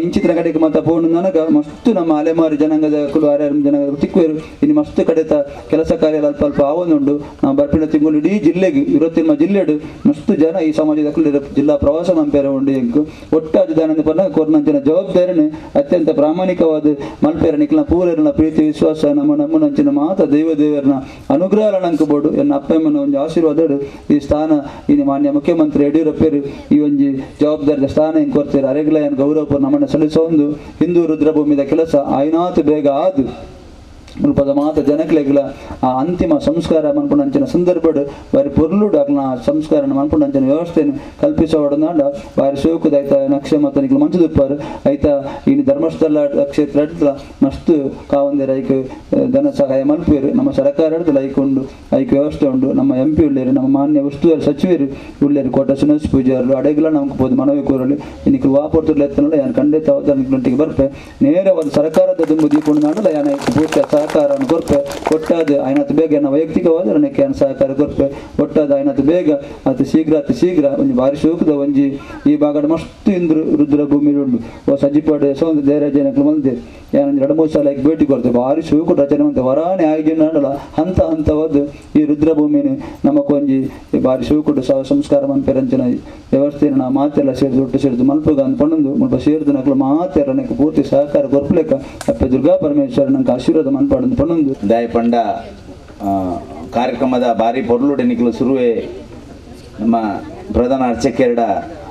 ಇಂಚಿತ್ರ ಕಡೆಗೆ ಮಾತ ಪೋಣು ನನಗ ಮಸ್ತ್ ನಮ್ಮ ಅಲೆಮಾರಿ ಜನಾಂಗದ ಕುಲು ಜನಾಂಗದ ತಿಕ್ಕುವರು ಇನ್ನು ಮಸ್ತ್ ಕಡೆತ ಕೆಲಸ ಕಾರ್ಯ ಅಲ್ಪ ಆವೊಂದುಂಡು ನಾವು ಬರ್ಪಿನ ತಿಂಗಳು ಇಡೀ ಜಿಲ್ಲೆಗೆ ಇರುತ್ತಿನ ಜಿಲ್ಲೆಡು ಮಸ್ತ್ ಜನ ಈ ಸಮಾಜದ ಜಿಲ್ಲಾ ಪ್ರವಾಸ ಮಂಪೇರ ಉಂಡು ಎಂಕು ಒಟ್ಟಾದ ದಾನದ ಪನ್ನ ಕೋರ್ನಂಚಿನ ಜವಾಬ್ದಾರಿನೇ ಅತ್ಯಂತ ಪ್ರಾಮಾಣಿಕವಾದ ಮಲ್ಪೇರ ನಿಕ್ಲ ಪೂರನ ಪ್ರೀತಿ ವಿಶ್ವಾಸ ನಮ್ಮನಂಚಿನ ಮಾತ ದೇವರನ ಅನುಗ್ರಹ ನಂಕಬೋಡು ಎನ್ನ ಅಪ್ಪಮ್ಮನ ಒಂದು ಆಶೀರ್ವಾದ ಈ ಸ್ಥಾನ ಇನ್ನು ಮಾನ್ಯ ಮುಖ್ಯಮಂತ್ರಿ ಯಡಿಯೂರಪ್ಪರು ಈ ಒಂಜಿ ಜವಾಬ್ದಾರಿದ ಸ್ಥಾನ ಹೆಂಗೆ ಕೊಡ್ತಾರೆ ಅರೆಗ್ಲ ಏನು ಗೌರವ ನಮ್ಮನ್ನು ಸಲ್ಲಿಸೋದು ಹಿಂದೂ ರುದ್ರಭೂಮಿದ ಕೆಲಸ ಆಯ್ನಾತು ಬೇಗ ಆದು ಮುಲ್ಪದ ಮಾತ ಜನಕ್ಲೆಗ್ಲ ಆ ಅಂತಿಮ ಸಂಸ್ಕಾರ ಮನ್ಪುಣಂಚಿನ ಸಂದರ್ಭಡು ಬಾರಿ ಪೊರ್ಲುಡು ಅಕ್ನ ಸಂಸ್ಕಾರ ಮನ್ಪುಣಂಚಿನ ವ್ಯವಸ್ಥೆಯನ್ನು ಕಲ್ಪಿಸೋಡನಾಂಡ ಬಾರಿ ಸೋಕುದ ಐತ ನಕ್ಷೆ ಮತ್ತು ನಿಕ್ಲು ಮಂಚದುಪ್ಪಾರು ಐತ ಇನ್ನು ಧರ್ಮಸ್ಥಳ ಕ್ಷೇತ್ರ ಮಸ್ತ್ ಕಾವಂದಿರ ಐಕ್ ಧನ ಸಹಾಯ ಮಲ್ಪೇರು ನಮ್ಮ ಸರ್ಕಾರ ಹಿಡಿದು ಐಕೊಂಡು ಐಕ್ ವ್ಯವಸ್ಥೆ ಉಂಡು ನಮ್ಮ MP ಉಳ್ಳೇರು ನಮ್ಮ ಮಾನ್ಯ ಉಸ್ತುವಾರಿ ಸಚಿವರು ಉಳ್ಳೇರು ಕೋಟ ಶ್ರೀನಿವಾಸ ಪೂಜಾರರು ಅಡೆಗ್ಲ ನಮ್ಗೆ ಹೋದು ಮನವಿ ಕೋರಲಿ ಇನ್ನಿಕ್ಲು ವಾಪರ್ತುಡ್ಲ ಎತ್ತನಲ್ಲ ಯಾನು ಖಂಡಿತ ನಿಕ್ಲೊಟ್ಟಿಗೆ ಬರ್ಪೆ ನೇರವಾದ ಸರ್ಕಾರದ ದುಂಬು ದೀಪುಂಡು ನಾಡಲ್ಲ ಯಾನ ಪೂರ್ತಿ ಸಹಕಾರವನ್ನು ಕೊರ್ಪೆ ಒಟ್ಟಾದ ಆಯ್ನತ್ತು ಬೇಗ ಏನ ವೈಯಕ್ತಿಕವಾದ ನನಗೆ ಏನು ಸಹಕಾರ ಕೊರ್ಪೆ ಒಟ್ಟಾದ ಆಯ್ನತ್ತು ಬೇಗ ಅತಿ ಶೀಘ್ರ ಒಂದು ಬಾರಿ ಶೋಕದ ಒಂಜಿ ಈ ಭಾಗದ ಮಸ್ತ್ ಇಂದ್ರು ರುದ್ರ ಭೂಮಿ ಉಂಡು ಓ ಸಜ್ಜಿಪಾಡು ಯಶವಂತ ದೇವರಾಜನಕ್ಲು ಮಲ್ದೆ ಏನಂದ್ರೆ 2-3 ಸಲ ಭೇಟಿ ಕೊಡ್ತೇವೆ ಭಾರಿ ಶೋಕು ರಚನೆ ಮತ್ತೆ ವರಾಣೆ ಆಗಿ ನಾಡಲ್ಲ ಹಂತವಾದ ಈ ರುದ್ರಭೂಮಿನಿ ನಮಕೊಂಜಿ ಭಾರಿ ಶೋಕುಡು ಸಂಸ್ಕಾರ ಮನ್ಪೆರಂಚಿನ ವ್ಯವಸ್ಥೆನ ನಾ ಮಾತೆಲ್ಲ ಸೇರಿದು ಒಟ್ಟು ಸೇರಿದು ಮಲ್ಪಗ ಅಂದ್ಕೊಂಡು ಮುಲ್ಪ ಸೇರಿದು ನಕ್ಲು ಮಾತೆಲ್ಲ ನನಗೆ ಪೂರ್ತಿ ಸಹಕಾರ ಕೊರ್ಪಲೇಕ ಅಪ್ಪ ದುರ್ಗಾ ಪರಮೇಶ್ವರ ನಂಗೆ ಆಶೀರ್ವಾದ ಮನ್ಪಾಡು ಪಣ್ಣೊಂದು ದಾಯ ಪಂಡ ಕಾರ್ಯಕ್ರಮದ ಬಾರಿ ಪೊರ್ಲುಡೆ ನಿಕ್ಲು ಶುರುವೆ ನಮ್ಮ ಪ್ರಧಾನ ಅರ್ಚಕೇರಡ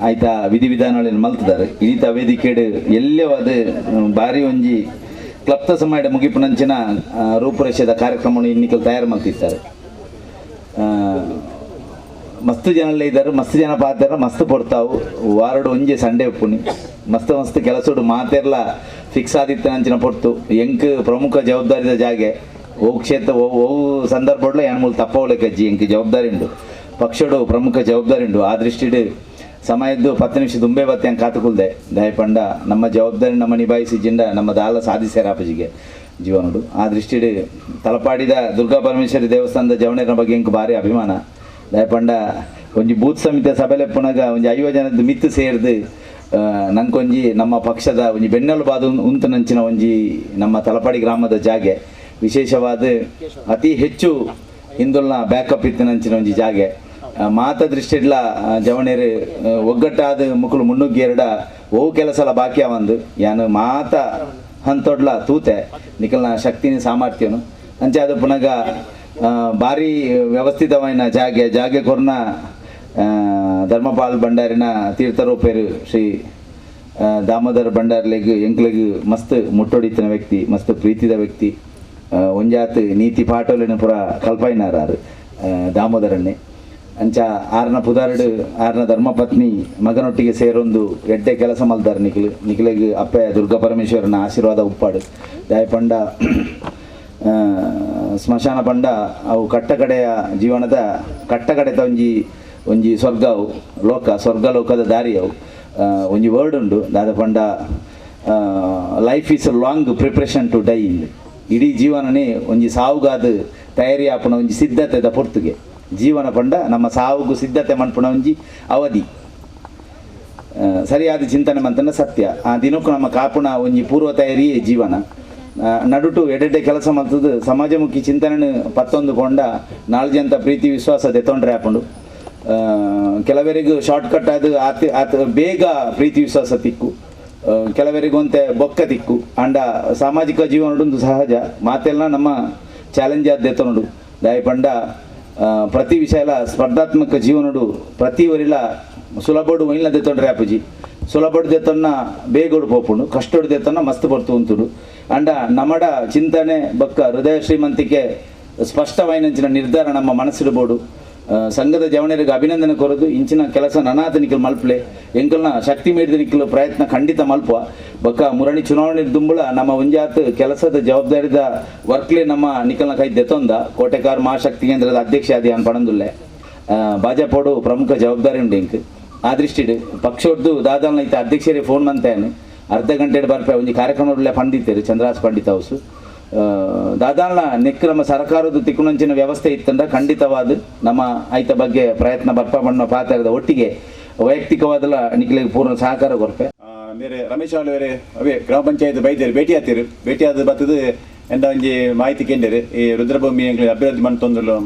ಆಯ್ತಾ ವಿಧಿವಿಧಾನಗಳನ್ನು ಮಲ್ತಿದ್ದಾರೆ ಈತ ವೇದಿಕೆಡು ಎಲ್ಲವಾದ ಬಾರಿ ಒಂಜಿ ಕ್ಲಪ್ತ ಸಮಯದ ಮುಗಿಪುನಂಚಿನ ರೂಪುರೇಷದ ಕಾರ್ಯಕ್ರಮವನ್ನು ಇನ್ನಿಕಲು ತಯಾರು ಮಾಡ್ತಿದ್ದಾರೆ ಮಸ್ತ್ ಜನಲ್ಲೇ ಇದ್ದಾರೆ ಮಸ್ತ್ ಜನ ಪಾತ್ರ ಮಸ್ತ್ ಪಡ್ತಾವು ವಾರಡು ಒಂಜೆ ಸಂಡೇ ಉಪ್ಪುನಿ ಮಸ್ತ್ ಕೆಲಸಡು ಮಾತೆರ್ಲ ಫಿಕ್ಸ್ ಆದಿತ್ತ ಅಂಚಿನ ಪೊರ್ತು ಎಂಕ್ ಪ್ರಮುಖ ಜವಾಬ್ದಾರಿದ ಜಾಗೆ ಓ ಕ್ಷೇತ್ರ ಓ ಸಂದರ್ಭಡ್ಲ ಏನ್ಮೂಲ ತಪ್ಪವಳಕ್ಕೆ ಅಜ್ಜಿ ಎಂಕ್ ಜವಾಬ್ದಾರಿ ಉಂಡು ಪಕ್ಷಡು ಪ್ರಮುಖ ಜವಾಬ್ದಾರಿ ಉಂಡು ಆ ದೃಷ್ಟಿಡು ಸಮಯದ್ದು 10 ನಿಮಿಷ ದುಂಬೆ ಬತ್ತೆ ಹಂಗೆ ಕಾತುಕೊಳ್ದೆ ದಯಪಂಡ ನಮ್ಮ ಜವಾಬ್ದಾರಿ ನಮ್ಮ ನಿಭಾಯಿಸಿಜಿಂದ ನಮ್ಮ ದಾಲ ಸಾಧಿಸ್ಯಾರಾಪಜಿಗೆ ಜೀವನಡು ಆ ದೃಷ್ಟಿಡು ತಲಪಾಡಿದ ದುರ್ಗಾ ಪರಮೇಶ್ವರಿ ದೇವಸ್ಥಾನದ ಜವಣೇರ ಬಗ್ಗೆ ಎಂಕ್ ಭಾರಿ ಅಭಿಮಾನ ದಯಪಂಡ ಒಂಜಿ ಬೂತ್ ಸಮಿತಿ ಸಭೆಲೆಪ್ಪನಾಗ ಒಂಜಿ 50 ಜನದ ಮಿತ್ತು ಸೇರಿದು ನಂಗೊಂಜಿ ನಮ್ಮ ಪಕ್ಷದ ಒಂಜಿ ಬೆನ್ನೆಲು ಬಾದು ಉಂತು ನಂಚಿನ ಒಂಜಿ ನಮ್ಮ ತಲಪಾಡಿ ಗ್ರಾಮದ ಜಾಗೆ ವಿಶೇಷವಾದ ಅತಿ ಹೆಚ್ಚು ಹಿಂದುಲ್ನ ಬ್ಯಾಕಪ್ ಇತ್ತಿನಂಚಿನ ಒಂಜಿ ಜಾಗೆ ಮಾತ ದೃಷ್ಟಿಡ್ಲ ಜವಣೇರು ಒಗ್ಗಟ್ಟಾದ ಮುಕ್ಕಳು ಮುನ್ನುಗ್ಗೆರಡ ಓವು ಕೆಲಸಲ ಬಾಕಿ ಅವಂದು ಯಾನು ಮಾತ ಹಂತೊಡ್ಲ ತೂತೆ ನಿಕಲ್ನ ಶಕ್ತಿನ ಸಾಮರ್ಥ್ಯನು ಅಂಚೆ ಅದು ಪುನಗ ಭಾರಿ ವ್ಯವಸ್ಥಿತವಾದ ಜಾಗೆ ಕೊರ್ನ ಧರ್ಮಪಾಲ್ ಭಂಡಾರಿನ ತೀರ್ಥರೂಪೇರು ಶ್ರೀ ದಾಮೋದರ ಭಂಡಾರ್ಲೆಗ್ ಎಂಕ್ಲೆಗ್ ಮಸ್ತ್ ಮುಟ್ಟೊಡಿತಿನ ವ್ಯಕ್ತಿ ಮಸ್ತ್ ಪ್ರೀತಿದ ವ್ಯಕ್ತಿ ಒಂಜಾತ್ ನೀತಿ ಪಾಠೋಲಿನ ಪುರ ಕಲ್ಪೈನಾರು ದಾಮೋದರನ್ನೇ ಅಂಚ ಆರ್ನ ಪುದಾರ್ಡ್ ಆರ್ನ ಧರ್ಮಪತ್ನಿ ಮಗನೊಟ್ಟಿಗೆ ಸೇರೊಂದು ಎಡ್ಡೆ ಕೆಲಸ ಮಲ್ದಾರ ನಿಖಿಲೆಗ್ ಅಪ್ಪೆ ದುರ್ಗಾ ಪರಮೇಶ್ವರನ ಆಶೀರ್ವಾದ ಉಪ್ಪಾಡು ದಾಯ ಪಂಡ ಸ್ಮಶಾನ ಪಂಡ ಅವು ಕಟ್ಟಕಡೆಯ ಜೀವನದ ಕಟ್ಟಕಡೆತ ಒಂಜಿ ಸ್ವರ್ಗವು ಸ್ವರ್ಗಲೋಕದ ದಾರಿ ಅವು ಒಂಜಿ ವರ್ಡ್ ಉಂಡು ದಾದ ಪಂಡ life is a long preparation to die ಇಡೀ ಜೀವನನೇ ಒಂಜಿ ಸಾವುಗಾದ ತಯಾರಿ ಆಪುನ ಒಂಜಿ ಸಿದ್ಧತೆದ ಪೊರ್ತುಗೆ ಜೀವನ ಪಂಡ ನಮ್ಮ ಸಾವುಗೂ ಸಿದ್ಧತೆ ಮನ್ಪುಣ ಒಂಜಿ ಅವಧಿ ಸರಿಯಾದ ಚಿಂತನೆ ಮಂತನ ಸತ್ಯ ಆ ದಿನಕ್ಕೂ ನಮ್ಮ ಕಾಪುಣ ಒಂಜಿ ಪೂರ್ವ ತಯಾರಿಯೇ ಜೀವನ ನಡುಟು ಎಡೆಡ್ಡೆ ಕೆಲಸ ಮಲ್ತದ್ದು ಸಮಾಜಮುಖಿ ಚಿಂತನೆ ಪತ್ತೊಂದು ಕೊಂಡ ನಾಲ್ಕು ಜನ ಪ್ರೀತಿ ವಿಶ್ವಾಸ ದೆತ್ತೊಂಡ್ರೆ ಹಾಕೊಂಡು ಕೆಲವರಿಗೂ ಶಾರ್ಟ್ಕಟ್ ಅದು ಬೇಗ ಪ್ರೀತಿ ವಿಶ್ವಾಸ ತಿಕ್ಕು ಕೆಲವರಿಗೊಂತೆ ಬೊಕ್ಕ ತಿಕ್ಕು ಅಂಡ ಸಾಮಾಜಿಕ ಜೀವನೊಂದು ಸಹಜ ಮಾತೆಲ್ಲ ನಮ್ಮ ಚಾಲೆಂಜ್ ಆದ ದೆತ್ತೊಂಡು ದಾಯ ಪಂಡ ಪ್ರತಿ ವಿಷಯಲ ಸ್ಪರ್ಧಾತ್ಮಕ ಜೀವನಡು ಪ್ರತಿ ವರಿಲ ಸುಲಭಡು ಒಯ್ಲ ದೆತ್ತೊಂಡ್ರೆ ಆಪುಜಿ ಸುಲಭಡು ದೆತ್ತನ್ನ ಬೇಗೋಡು ಪೋಪುಂಡು ಕಷ್ಟಡು ದೆತ್ತನ್ನ ಮಸ್ತ್ ಬರ್ತು ಉಂತುಡು ಅಂಡ ನಮ್ಮಡ ಚಿಂತನೆ ಬೊಕ್ಕ ಹೃದಯ ಶ್ರೀಮಂತಿಕೆ ಸ್ಪಷ್ಟವಾಯಿನಂಚಿನ ನಿರ್ಧಾರ ನಮ್ಮ ಮನಸ್ಸಿಡ್ಬೋದು ಸಂಘದ ಜವಣರಿಗೆ ಅಭಿನಂದನೆ ಕೊರದು ಇಂಚಿನ ಕೆಲಸ ನನಾತ ನಿಖಲ್ ಮಲ್ಪಲೆ ಎಂಕಲ್ನ ಶಕ್ತಿ ಮೀರಿದ ನಿಖಲು ಪ್ರಯತ್ನ ಖಂಡಿತ ಮಲ್ಪುವ ಬೊಕ್ಕ ಮುರಣಿ ಚುನಾವಣೆ ದುಂಬುಳ ನಮ್ಮ ಒಂಜಾತ್ ಕೆಲಸದ ಜವಾಬ್ದಾರಿದ ವರ್ಕ್ಲೆ ನಮ್ಮ ನಿಖಲ್ನ ಕೈ ದೆತ್ತೊಂದ ಕೋಟೆಕಾರ್ ಮಹಾಶಕ್ತಿ ಕೇಂದ್ರದ ಅಧ್ಯಕ್ಷ ಆದಿ ಅನ್ ಪಣಂದುಲ್ಲೆ ಭಾಜಪೋಡು ಪ್ರಮುಖ ಜವಾಬ್ದಾರಿ ಉಂಡು ಇಂಕ್ ಆ ದೃಷ್ಟಿಡು ಪಕ್ಷದ್ದು ದಾದಾಲ್ನ ಐತೆ ಅಧ್ಯಕ್ಷರೇ ಫೋನ್ ಮಂತೇನು ಅರ್ಧ ಗಂಟೆ ಬರ್ಪೆ ಒಂಜಿ ಕಾರ್ಯಕ್ರಮ ಪಂಡಿತರು ಚಂದ್ರಾಸ್ ಪಂಡಿತ ಹೌಸು ದಾದಾಲ್ನ ನೆಕ್ ನಮ್ಮ ಸರ್ಕಾರದ ತಿಕ್ಕುನಂಚಿನ ವ್ಯವಸ್ಥೆ ಇತ್ತಂದ ಖಂಡಿತವಾದ ನಮ್ಮ ಐತ ಬಗ್ಗೆ ಪ್ರಯತ್ನ ಬರ್ಪ ಬಣ್ಣ ಪಾತ್ರದ ಒಟ್ಟಿಗೆ ವೈಯಕ್ತಿಕವಾದಲ್ಲ ನಿಖಿಲಿಗೆ ಪೂರ್ಣ ಸಹಕಾರ ಕೊರ್ಪೆ ಬೇರೆ ರಮೇಶ್ ಅವರೇ ಅವೇ ಗ್ರಾಮ ಪಂಚಾಯತ್ ಬೈದೇರು ಭೇಟಿ ಆದ ಬರ್ತದೆ ಎಂದ ಒಂಜಿ ಮಾಹಿತಿ ಕೇಂದ್ರ ಈ ರುದ್ರಭೂಮಿ ಎಂಗ್ಲಿಗೆ ಅಭಿವೃದ್ಧಿ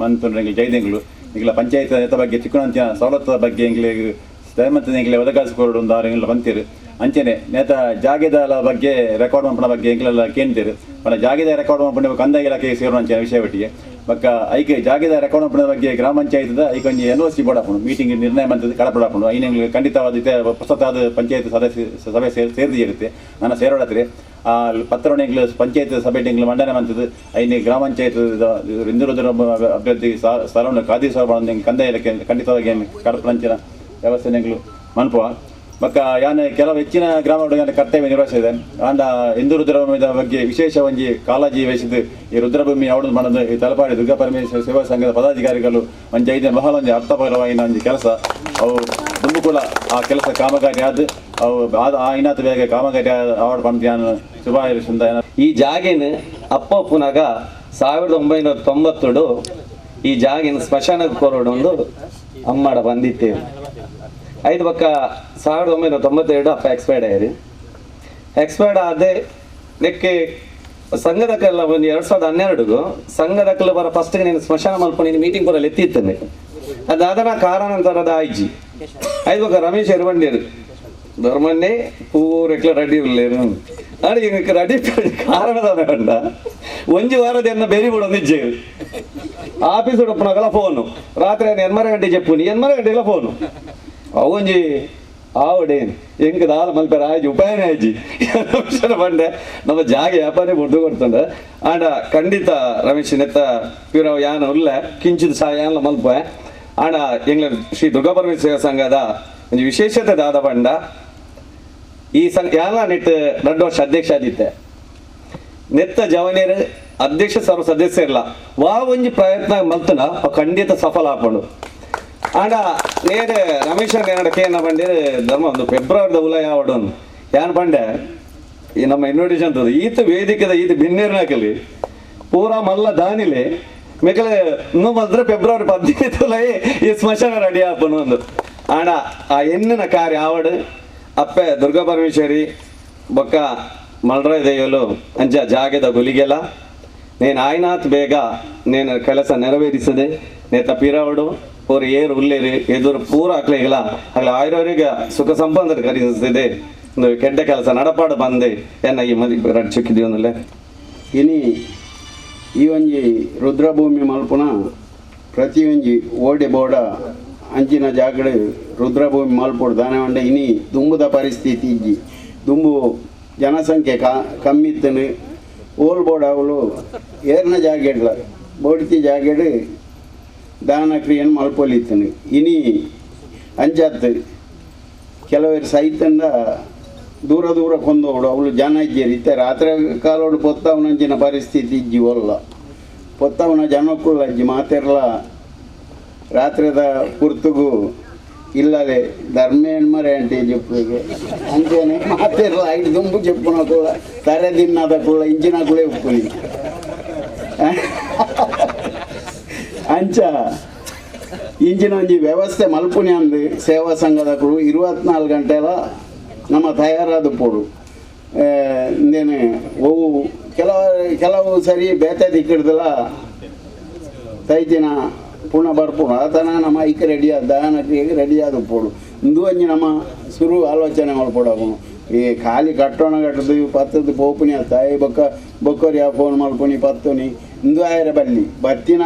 ಮಂತೊಂಡ್ರೆ ಜೈದೆಂಗ್ಲು ಈಗಲ ಪಂಚಾಯತ್ ಬಗ್ಗೆ ತಿಕ್ಕುನಂಚಿನ ಸವಲತ್ತು ಬಗ್ಗೆ ಎಂಗ್ಲಿಗೆ ಶ್ರೀಮಂತನಿಗೆ ಒದಗಿಸಿಕೊಡು ಒಂದು ಅವ್ರೆಲ್ಲ ಬಂತೀರು ಅಂಚೆನೆ ನೇತ ಜಾಗದ ಬಗ್ಗೆ ರೆಕಾರ್ಡ್ ಮಾಡ್ಪಣ ಬಗ್ಗೆ ಎಂಕ್ಲೆಲ್ಲ ಕೇಳ್ತೀರು ಪಣ ಜಾಗದ ರೆಕಾರ್ಡ್ ಮಾಡ್ಕೊಂಡು ಕಂದಾಯ ಇಲಾಖೆಗೆ ಸೇರೋಣ ಅಂಚೆ ವಿಷಯ ಒಟ್ಟಿಗೆ ಬಕ್ಕ ಐಕೆ ಜಾಗದ ರೆಕಾರ್ಡ್ ಮಾಡ್ಪಣ ಬಗ್ಗೆ ಗ್ರಾಮ ಪಂಚಾಯತ್ದ ಈಗ ಒಂದು ಯೂನಿವರ್ಸಿಟಿ ಬೋರ್ಡ್ ಹಾಕೊಂಡು ಮೀಟಿಂಗ್ ನಿರ್ಣಯ ಮಂತದ್ದು ಕಳಪಡ ಹಾಕೊಂಡು ಐನಂಗೆ ಖಂಡಿತವಾದ ಹೊಸತಾದ ಪಂಚಾಯತ್ ಸಭೆ ಸೇರಿದಿ ಇರುತ್ತೆ ನಾನು ಸೇರೋಡತ್ರಿ ಆ ಪತ್ರೊಣೆಂಗ್ಲು ಪಂಚಾಯತ್ ಸಭೆ ಎಂಗ್ಲು ಮಂಡನೆ ಮಂತದ್ದು ಐನೇ ಗ್ರಾಮ ಪಂಚಾಯತ್ ಇಂದುರುದ್ರ ಅಭಿವೃದ್ಧಿ ಸ್ಥಳವನ್ನು ಖಾದಿ ಸಭೆ ಕಂದಾಯ ಇಲಾಖೆ ಖಂಡಿತವಾಗಿ ಕಡಪಂಚಿನ ವ್ಯವಸ್ಥೆಗಳು ಮನ್ಪುವ ಬಕ್ಕ ಯಾನ ಕೆಲವು ಹೆಚ್ಚಿನ ಗ್ರಾಮ ಕರ್ತವ್ಯ ನಿರ್ವಹಿಸಿದೆ ಅಂದ ಹಿಂದೂ ರುದ್ರಭೂಮಿದ ಬಗ್ಗೆ ವಿಶೇಷ ಒಂಜಿ ಕಾಳಜಿ ವಹಿಸಿದ್ದು ಈ ರುದ್ರಭೂಮಿ ಯಾವುದು ಮಾಡೋದು ಈ ತಲಪಾಡಿ ದುರ್ಗಾ ಪರಮೇಶ್ವರ ಸೇವಾ ಸಂಘದ ಪದಾಧಿಕಾರಿಗಳು ಒಂದು ಐದು ಬಹಳ ಒಂದು ಅರ್ಥಪರವಾಗಿನ ಒಂದು ಕೆಲಸ ಅವು ತುಂಬ ಕೂಡ ಆ ಕೆಲಸ ಕಾಮಗಾರಿ ಆದ ಅವು ಆ ಇನಾತ ಬೇಗ ಕಾಮಗಾರಿ ಅವಾರ್ಡ್ ಪಂದ್ಯಾನ ಶುಭಾಶಯ. ಈ ಜಾಗಿನ ಅಪ್ಪ ಪುನಗ 1990 ಈ ಜಾಗಿನ ಸ್ಮಶಾನಕ್ಕೆ ಕೊರೋಡು ಒಂದು ಅಮ್ಮಡ ಬಂದಿತ್ತೇವೆ ಐದು ಪಕ್ಕ 1992 ಅಪ್ಪ ಎಕ್ಸ್ಪೈರ್ಡ್ ಆದೆ ನೆಕ್ಕೆ ಸಂಘದಕ್ಕೆಲ್ಲ ಒಂದು 2012 ಸಂಘದಕ್ಕೆಲ್ಲ ಬರ ಫಸ್ಟ್ಗೆ ನೀನು ಸ್ಮಶಾನ ಮಲ್ಕೊಂಡು ನೀನು ಮೀಟಿಂಗ್ ಬರಲ್ಲ ಎತ್ತಿತ್ತೇನೆ ಅದಾದ ಕಾರಣಾನಂತರದ ಆಯ್ಜಿ ಐದು ಪಕ್ಕ ರಮೇಶ್ ಎರ್ವಂಡಿಯರು ಧರ್ಮನ್ನೇ ಪೂರೆಕ್ಲ ರೆಡಿ ಇರಲೇರು ಆಡಿ ಈಗ ರೆಡಿ ಕಾರಣದ ಕಂಡ ಒಂಜಿ ವಾರದನ್ನ ಬೇರೆ ಬಿಡೋ ನಿಜ್ಜೆ ಆಫೀಸ್ ಉಡಪ್ಪನಾಗಲ್ಲ ಫೋನು ರಾತ್ರಿ 8:30 ಗಂಟೆ ಚೆಪ್ಪುನಿ 8:30 ಗಂಟೆಲ್ಲ ಫೋನು ಅವೊಂಜಿ ಆವಡೇನು ಹೆಂಗೆ ದಾಲ ಮಲ್ಪೆ ಆಯ್ಜಿ ಉಪಾಯನೇ ಆಯ್ಜಿ ಬಂಡೆ ನಮ್ಮ ಜಾಗ ವ್ಯಾಪಾರ ಮುಡ್ದು ಕೊಡ್ತಂಡ ಆಂಡ ಖಂಡಿತ ರಮೇಶ್ ನೆತ್ತ ಪ್ಯೂರ ಯಾನ ಉಲ್ಲ ಕಿಂಚಿದ ಸಹ ಯಾನ ಮಲ್ಪ ಆಂಡ ಎಂಗ್ಲ ಶ್ರೀ ದುರ್ಗಾ ಪರಮೇಶ್ವರ ಸಂಘದ ಒಂದು ವಿಶೇಷತೆ ದಾದ ಬಂಡ ಈ ಯಾನ ನೆಟ್ 2 ವರ್ಷ ಅಧ್ಯಕ್ಷ ಆದಿತ್ತೆ ನೆತ್ತ ಜವನೇರು ಅಧ್ಯಕ್ಷ ಸರ್ವ ಸದಸ್ಯ ಇಲ್ಲ ವಾ ಒಂಜಿ ಪ್ರಯತ್ನ ಮಲ್ತನ ಖಂಡಿತ ಸಫಲ ಹಾಕೊಂಡು ಆಂಡ ನೇರ ರಮೇಶ್ ಏನಡಕ್ಕೆ ಏನ ಬಂಡೆ ಧರ್ಮ ಒಂದು ಫೆಬ್ರವರಿದ ಉಲ ಯಾವಡು ಯಾನ್ ಬಂಡೆ ಈ ನಮ್ಮ ಇನ್ವಿಟೇಷನ್ ಈತ ವೇದಿಕೆದ ಈತ ಬಿನ್ನೇರ್ನಾಕಲಿ ಪೂರಾ ಮಲ್ಲ ದಾನಿಲೆ ಮೇಕಲೆ ಇನ್ನೂ ಮಲ್ದ್ರೆ ಫೆಬ್ರವರಿ 15 ಈ ಸ್ಮಶಾನ ರೆಡಿ ಹಾಪನು ಒಂದು ಆಂಡ ಆ ಎಣ್ಣಿನ ಕಾರ್ಯ ಆವಡು ಅಪ್ಪೆ ದುರ್ಗಾ ಪರಮೇಶ್ವರಿ ಬೊಕ್ಕ ಮಲ್ರಾಯ ದೇವಲು ಅಂಚ ಜಾಗದ ಗುಲಿಗೆಲ್ಲ నేను ಆಯ್ನಾತ್ ಬೇಗ నేను ಕೆಲಸ ನೆರವೇರಿಸದೆ ನೇತ ಪಿರವಡು ಪೂರ ಏರು ಉಲ್ಲೇರಿ ಎದುರು ಪೂರ ಹಾಕ್ಲಿಲ್ಲ ಹಾಗೆ ಆಯ್ರವರಿಗೆ ಸುಖ ಸಂಪದ ಖರೀದಿಸಿದೆ ಒಂದು ಕೆಡ್ಡ ಕೆಲಸ ನಡಪಾಡು ಬಂದೆ ಎನ್ನ ಈ ಮದಿ ರಡ್ ಚುಕ್ಕಿದೀವನಲ್ಲೇ ಇನಿ ಈ ಒಂಜಿ ರುದ್ರಭೂಮಿ ಮಲ್ಪುನ ಪ್ರತಿ ಒಂಜಿ ಓಡೆ ಬೋಡ ಅಂಚಿನ ಜಾಗಡು ರುದ್ರಭೂಮಿ ಮಲ್ಪುಡು ದಾನವಂಡ ಇನಿ ದುಂಬುದ ಪರಿಸ್ಥಿತಿ ಇಜ್ಜಿ ದುಂಬು ಜನಸಂಖ್ಯೆ ಕಮ್ಮಿ ಇತ್ತನು ಓಲ್ ಬೋಡ ಅವಳು ಏರ್ನ ಜಾಗೆಡ್ಲ ಬೋಡ್ತಿ ಜಾಗೆಡು ದಾನ ಕ್ರಿಯೆಯನ್ನು ಮಲ್ಪೊಲಿತ್ತನು ಇನಿ ಅಂಜಾತ್ ಕೆಲವರು ಸೈತಂದ ದೂರ ದೂರ ಕೊಂದೋಡು ಅವಳು ಜನ ಇಜ್ಜೇರಿ ಇತ್ತೆ ರಾತ್ರಿ ಕಾಲೋಡು ಪೊತ್ತವನಂಚಿನ ಪರಿಸ್ಥಿತಿ ಇಜ್ಜಿ ಒಲ್ಲ ಪೊತ್ತವನ ಜನಕ್ಕುಲ್ಲ ಅಜ್ಜಿ ಮಾತೆರ್ಲ ರಾತ್ರಿದ ಪುರ್ತುಗು ಇಲ್ಲದೆ ಧರ್ಮೇಣ್ ಮರೆ ಅಂಟಿ ಜಪ್ಪುಗೆ ಅಂಚೇನೆ ಮಾತೆರ್ಲ ಐದು ದುಂಬು ಜಪ್ಪುನ ಕೂಡ ತರೆ ದಿನ್ನದ ಕೂಡ ಇಂಚಿನ ಕೂಡ ಉಪ್ಪುನಿ ಅಂಚ ಇಂಚಿನ ಒಂಜಿ ವ್ಯವಸ್ಥೆ ಮಲ್ಪುನಿ ಅಂದು ಸೇವಾ ಸಂಘದ ಕೂಡ 24 ಗಂಟೆಲ ನಮ್ಮ ತಯಾರಾದ ಪೋಡು ಇಂದೇನೆ ಅವು ಕೆಲವು ಸರಿ ಬೇತೆ ದಿಕ್ಕಿಡ್ದಲ್ಲ ತೈಜಿನ ಪುನಃ ಬರ್ಪುಣ ಆತನ ನಮ್ಮ ಐಕೆ ರೆಡಿ ಆದ ದಹನಕ್ಕೆ ರೆಡಿ ಆದ ಪೋಡು ಇಂದು ಒಂಜಿ ನಮ್ಮ ಶುರು ಆಲೋಚನೆ ಮಾಡ್ಕೊಡೋನು ಈ ಖಾಲಿ ಕಟ್ಟೋಣ ಕಟ್ಟದು ಪತ್ತದ ಪೋಪುನಿ ತಾಯಿ ಬೊಕ್ಕರಿ ಆ ಫೋನ್ ಮಲ್ಪುನಿ ಪತ್ತುನಿ ಇಂದು ಆಯರ ಬಲ್ಲಿ ಬತ್ತಿನ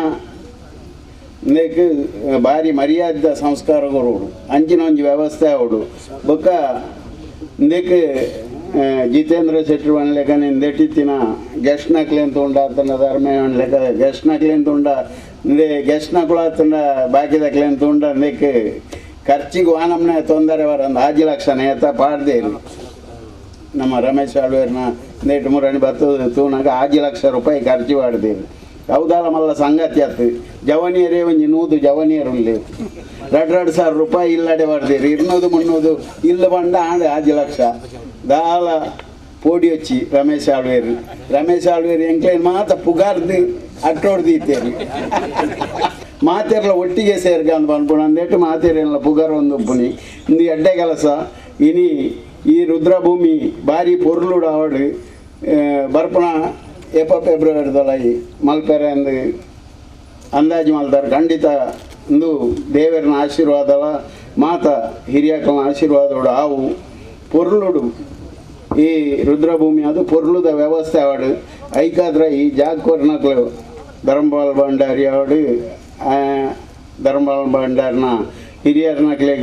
ಇಂದಕ್ಕೆ ಭಾರಿ ಮರ್ಯಾದ ಸಂಸ್ಕಾರಗಳು ಅಂಚಿನ ಒಂಜಿ ವ್ಯವಸ್ಥೆ ಅವಡು ಬೊಕ್ಕ ಇಂದಕ್ಕೆ ಜಿತೇಂದ್ರ ಶೆಟ್ಟಿ ಅನ್ಲೆಕ್ಕ ಇಂದೆಟ್ಟಿತ್ತಿನ ಗೆಸ್ಟ್ ನಕ್ಲೆಂತ ಉಂಡ ಆತನ ಧರ್ಮೇ ಅನ್ಲೆಕ್ಕ ಗೆಸ್ಟ್ ನಕ್ಲೆಂತ ಉಂಡ ಇಂದೆ ಗೆಸ್ಟ್ ನಕ್ಳು ಆತನ ಬಾಕಿದಕ್ಲೆಂತ ಉಂಡ ಇಂದಕ್ಕೆ ಖರ್ಚಿಗೆ ವಾನಮ್ನೆ ತೊಂದರೆ ಬರಂದು 5 ಲಕ್ಷ ನೇತ ಪಾಡ್ದೇರು ನಮ್ಮ ರಮೇಶ್ ಆಳ್ವೇರ್ನ ಇಂದೇಟು ಮುರಣಿ ಬರ್ತದೆ ತೂನಾಗ 5 ಲಕ್ಷ ರೂಪಾಯಿ ಖರ್ಚು ಮಾಡಿದೇರು ಹೌದಲ್ಲ ಮಲ್ಲ ಸಂಗತಿ ಆತು ಜವನಿಯರೇ ಒಂಜಿ 100 ಜವನಿಯರು ಉಲ್ಲೇವು 2,000 ರೂಪಾಯಿ ಇಲ್ಲಡೆ ಬರ್ದೇರು 200-300 ಇಲ್ಲ ಬಂಡ ಆಂಡೆ 5 ಲಕ್ಷ ದಾಲ ಪೋಡಿ వచ్చి ರಮೇಶ್ ಆಳ್ವೇರು ಎಂಕ್ಲೇನು ಮಾತ ಪುಗಾರ್ದು ಅಟ್ಟೋಡ್ದು ಇತ್ತೇರು ಮಾತೆರ್ಲ ಒಟ್ಟಿಗೆ ಸೇರ್ಕಂದು ಬಂದ್ಬಿಡು ಅಂದೇಟು ಮಾತೆರೆಲ್ಲ ಪುಗಾರ್ ಒಂದು ಒಪ್ಪುನಿ ಇಂದು ಎಡ್ಡೆ ಕೆಲಸ ಇನಿ ಈ ರುದ್ರಭೂಮಿ ಭಾರಿ ಪೊರ್ಲುಡು ಅವಡು ಬರ್ಪುಣ ಫೆಬ್ರವರಿದಲ್ಲ ಮಲ್ಪೆರೆ ಅಂದು ಅಂದಾಜು ಮಲ್ತಾರೆ ಖಂಡಿತ ಇಂದು ದೇವರನ ಆಶೀರ್ವಾದಲ ಮಾತ ಹಿರಿಯಕ್ಕನ ಆಶೀರ್ವಾದೋಡು ಆವು ಪೊರ್ಲುಡು ಈ ರುದ್ರಭೂಮಿ ಅದು ಪೊರ್ಲುದ ವ್ಯವಸ್ಥೆ ಅವಡು ಐಕಾದ್ರ ಈ ಜಾಗ್ಕೋರ್ನಕ್ಲು ಧರ್ಮಪಾಲ್ ಭಂಡಾರಿ ಅವಡು ಧರ್ಮಪಾಲ್ ಭಂಡಾರನ ಹಿರಿಯರ್ನಕ್ಲೆ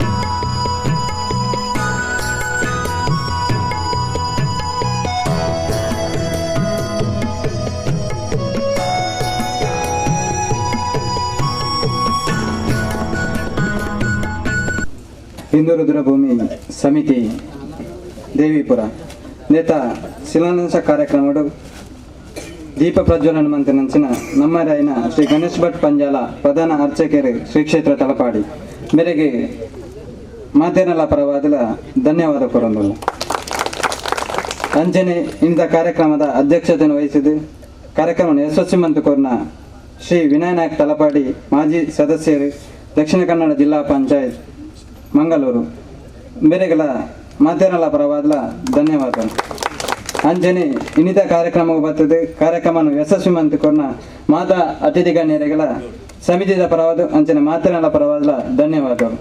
ಹಿಂದೂ ರುದ್ರಭೂಮಿ ಸಮಿತಿ ದೇವಿಪುರ ನೇತ ಶಿಲಾನ್ಯಾಸ ಕಾರ್ಯಕ್ರಮಡು ದೀಪ ಪ್ರಜ್ವಲನ ಮಂತ್ರಿನಂಚಿನ ನಮ್ಮರಾಯಿನ ಶ್ರೀ ಗಣೇಶ್ ಭಟ್ ಪಂಜಾಲ ಪ್ರಧಾನ ಅರ್ಚಕರು ಶ್ರೀ ಕ್ಷೇತ್ರ ತಲಪಾಡಿ ಮೇರೆಗೆ ಮಾತೇನಲ್ಲ ಪರವಾದಲ ಧನ್ಯವಾದ ಕೊರಂದುಲ್ಲ ಅಂಚನೆ ಇಂಥ ಕಾರ್ಯಕ್ರಮದ ಅಧ್ಯಕ್ಷತೆಯನ್ನು ವಹಿಸಿದ್ದು ಕಾರ್ಯಕ್ರಮವನ್ನು ಯಶಸ್ವಿ ಮಂತು ಕೋರ್ನ ಶ್ರೀ ವಿನಯ್ ನಾಯಕ್ ತಲಪಾಡಿ ಮಾಜಿ ಸದಸ್ಯರು ದಕ್ಷಿಣ ಕನ್ನಡ ಜಿಲ್ಲಾ ಪಂಚಾಯತ್ ಮಂಗಳೂರು ಬೇರೆಗಳ ಮಾತೇನಲ್ಲ ಪರವಾದಲ ಧನ್ಯವಾದ ಅಂಜನೆ ಇನ್ನಿತ ಕಾರ್ಯಕ್ರಮಕ್ಕೆ ಬರ್ತದೆ ಕಾರ್ಯಕ್ರಮವನ್ನು ಯಶಸ್ವಿ ಮಂತು ಕೊರ್ನ ಮಾತಾ ಅತಿಥಿ ಗಣ್ಯರೆಗಳ ಸಮಿತಿದ ಪರವಾದ ಅಂಚನೆ ಮಾತೇನಲ್ಲ ಪರವಾದಲ ಧನ್ಯವಾದಗಳು.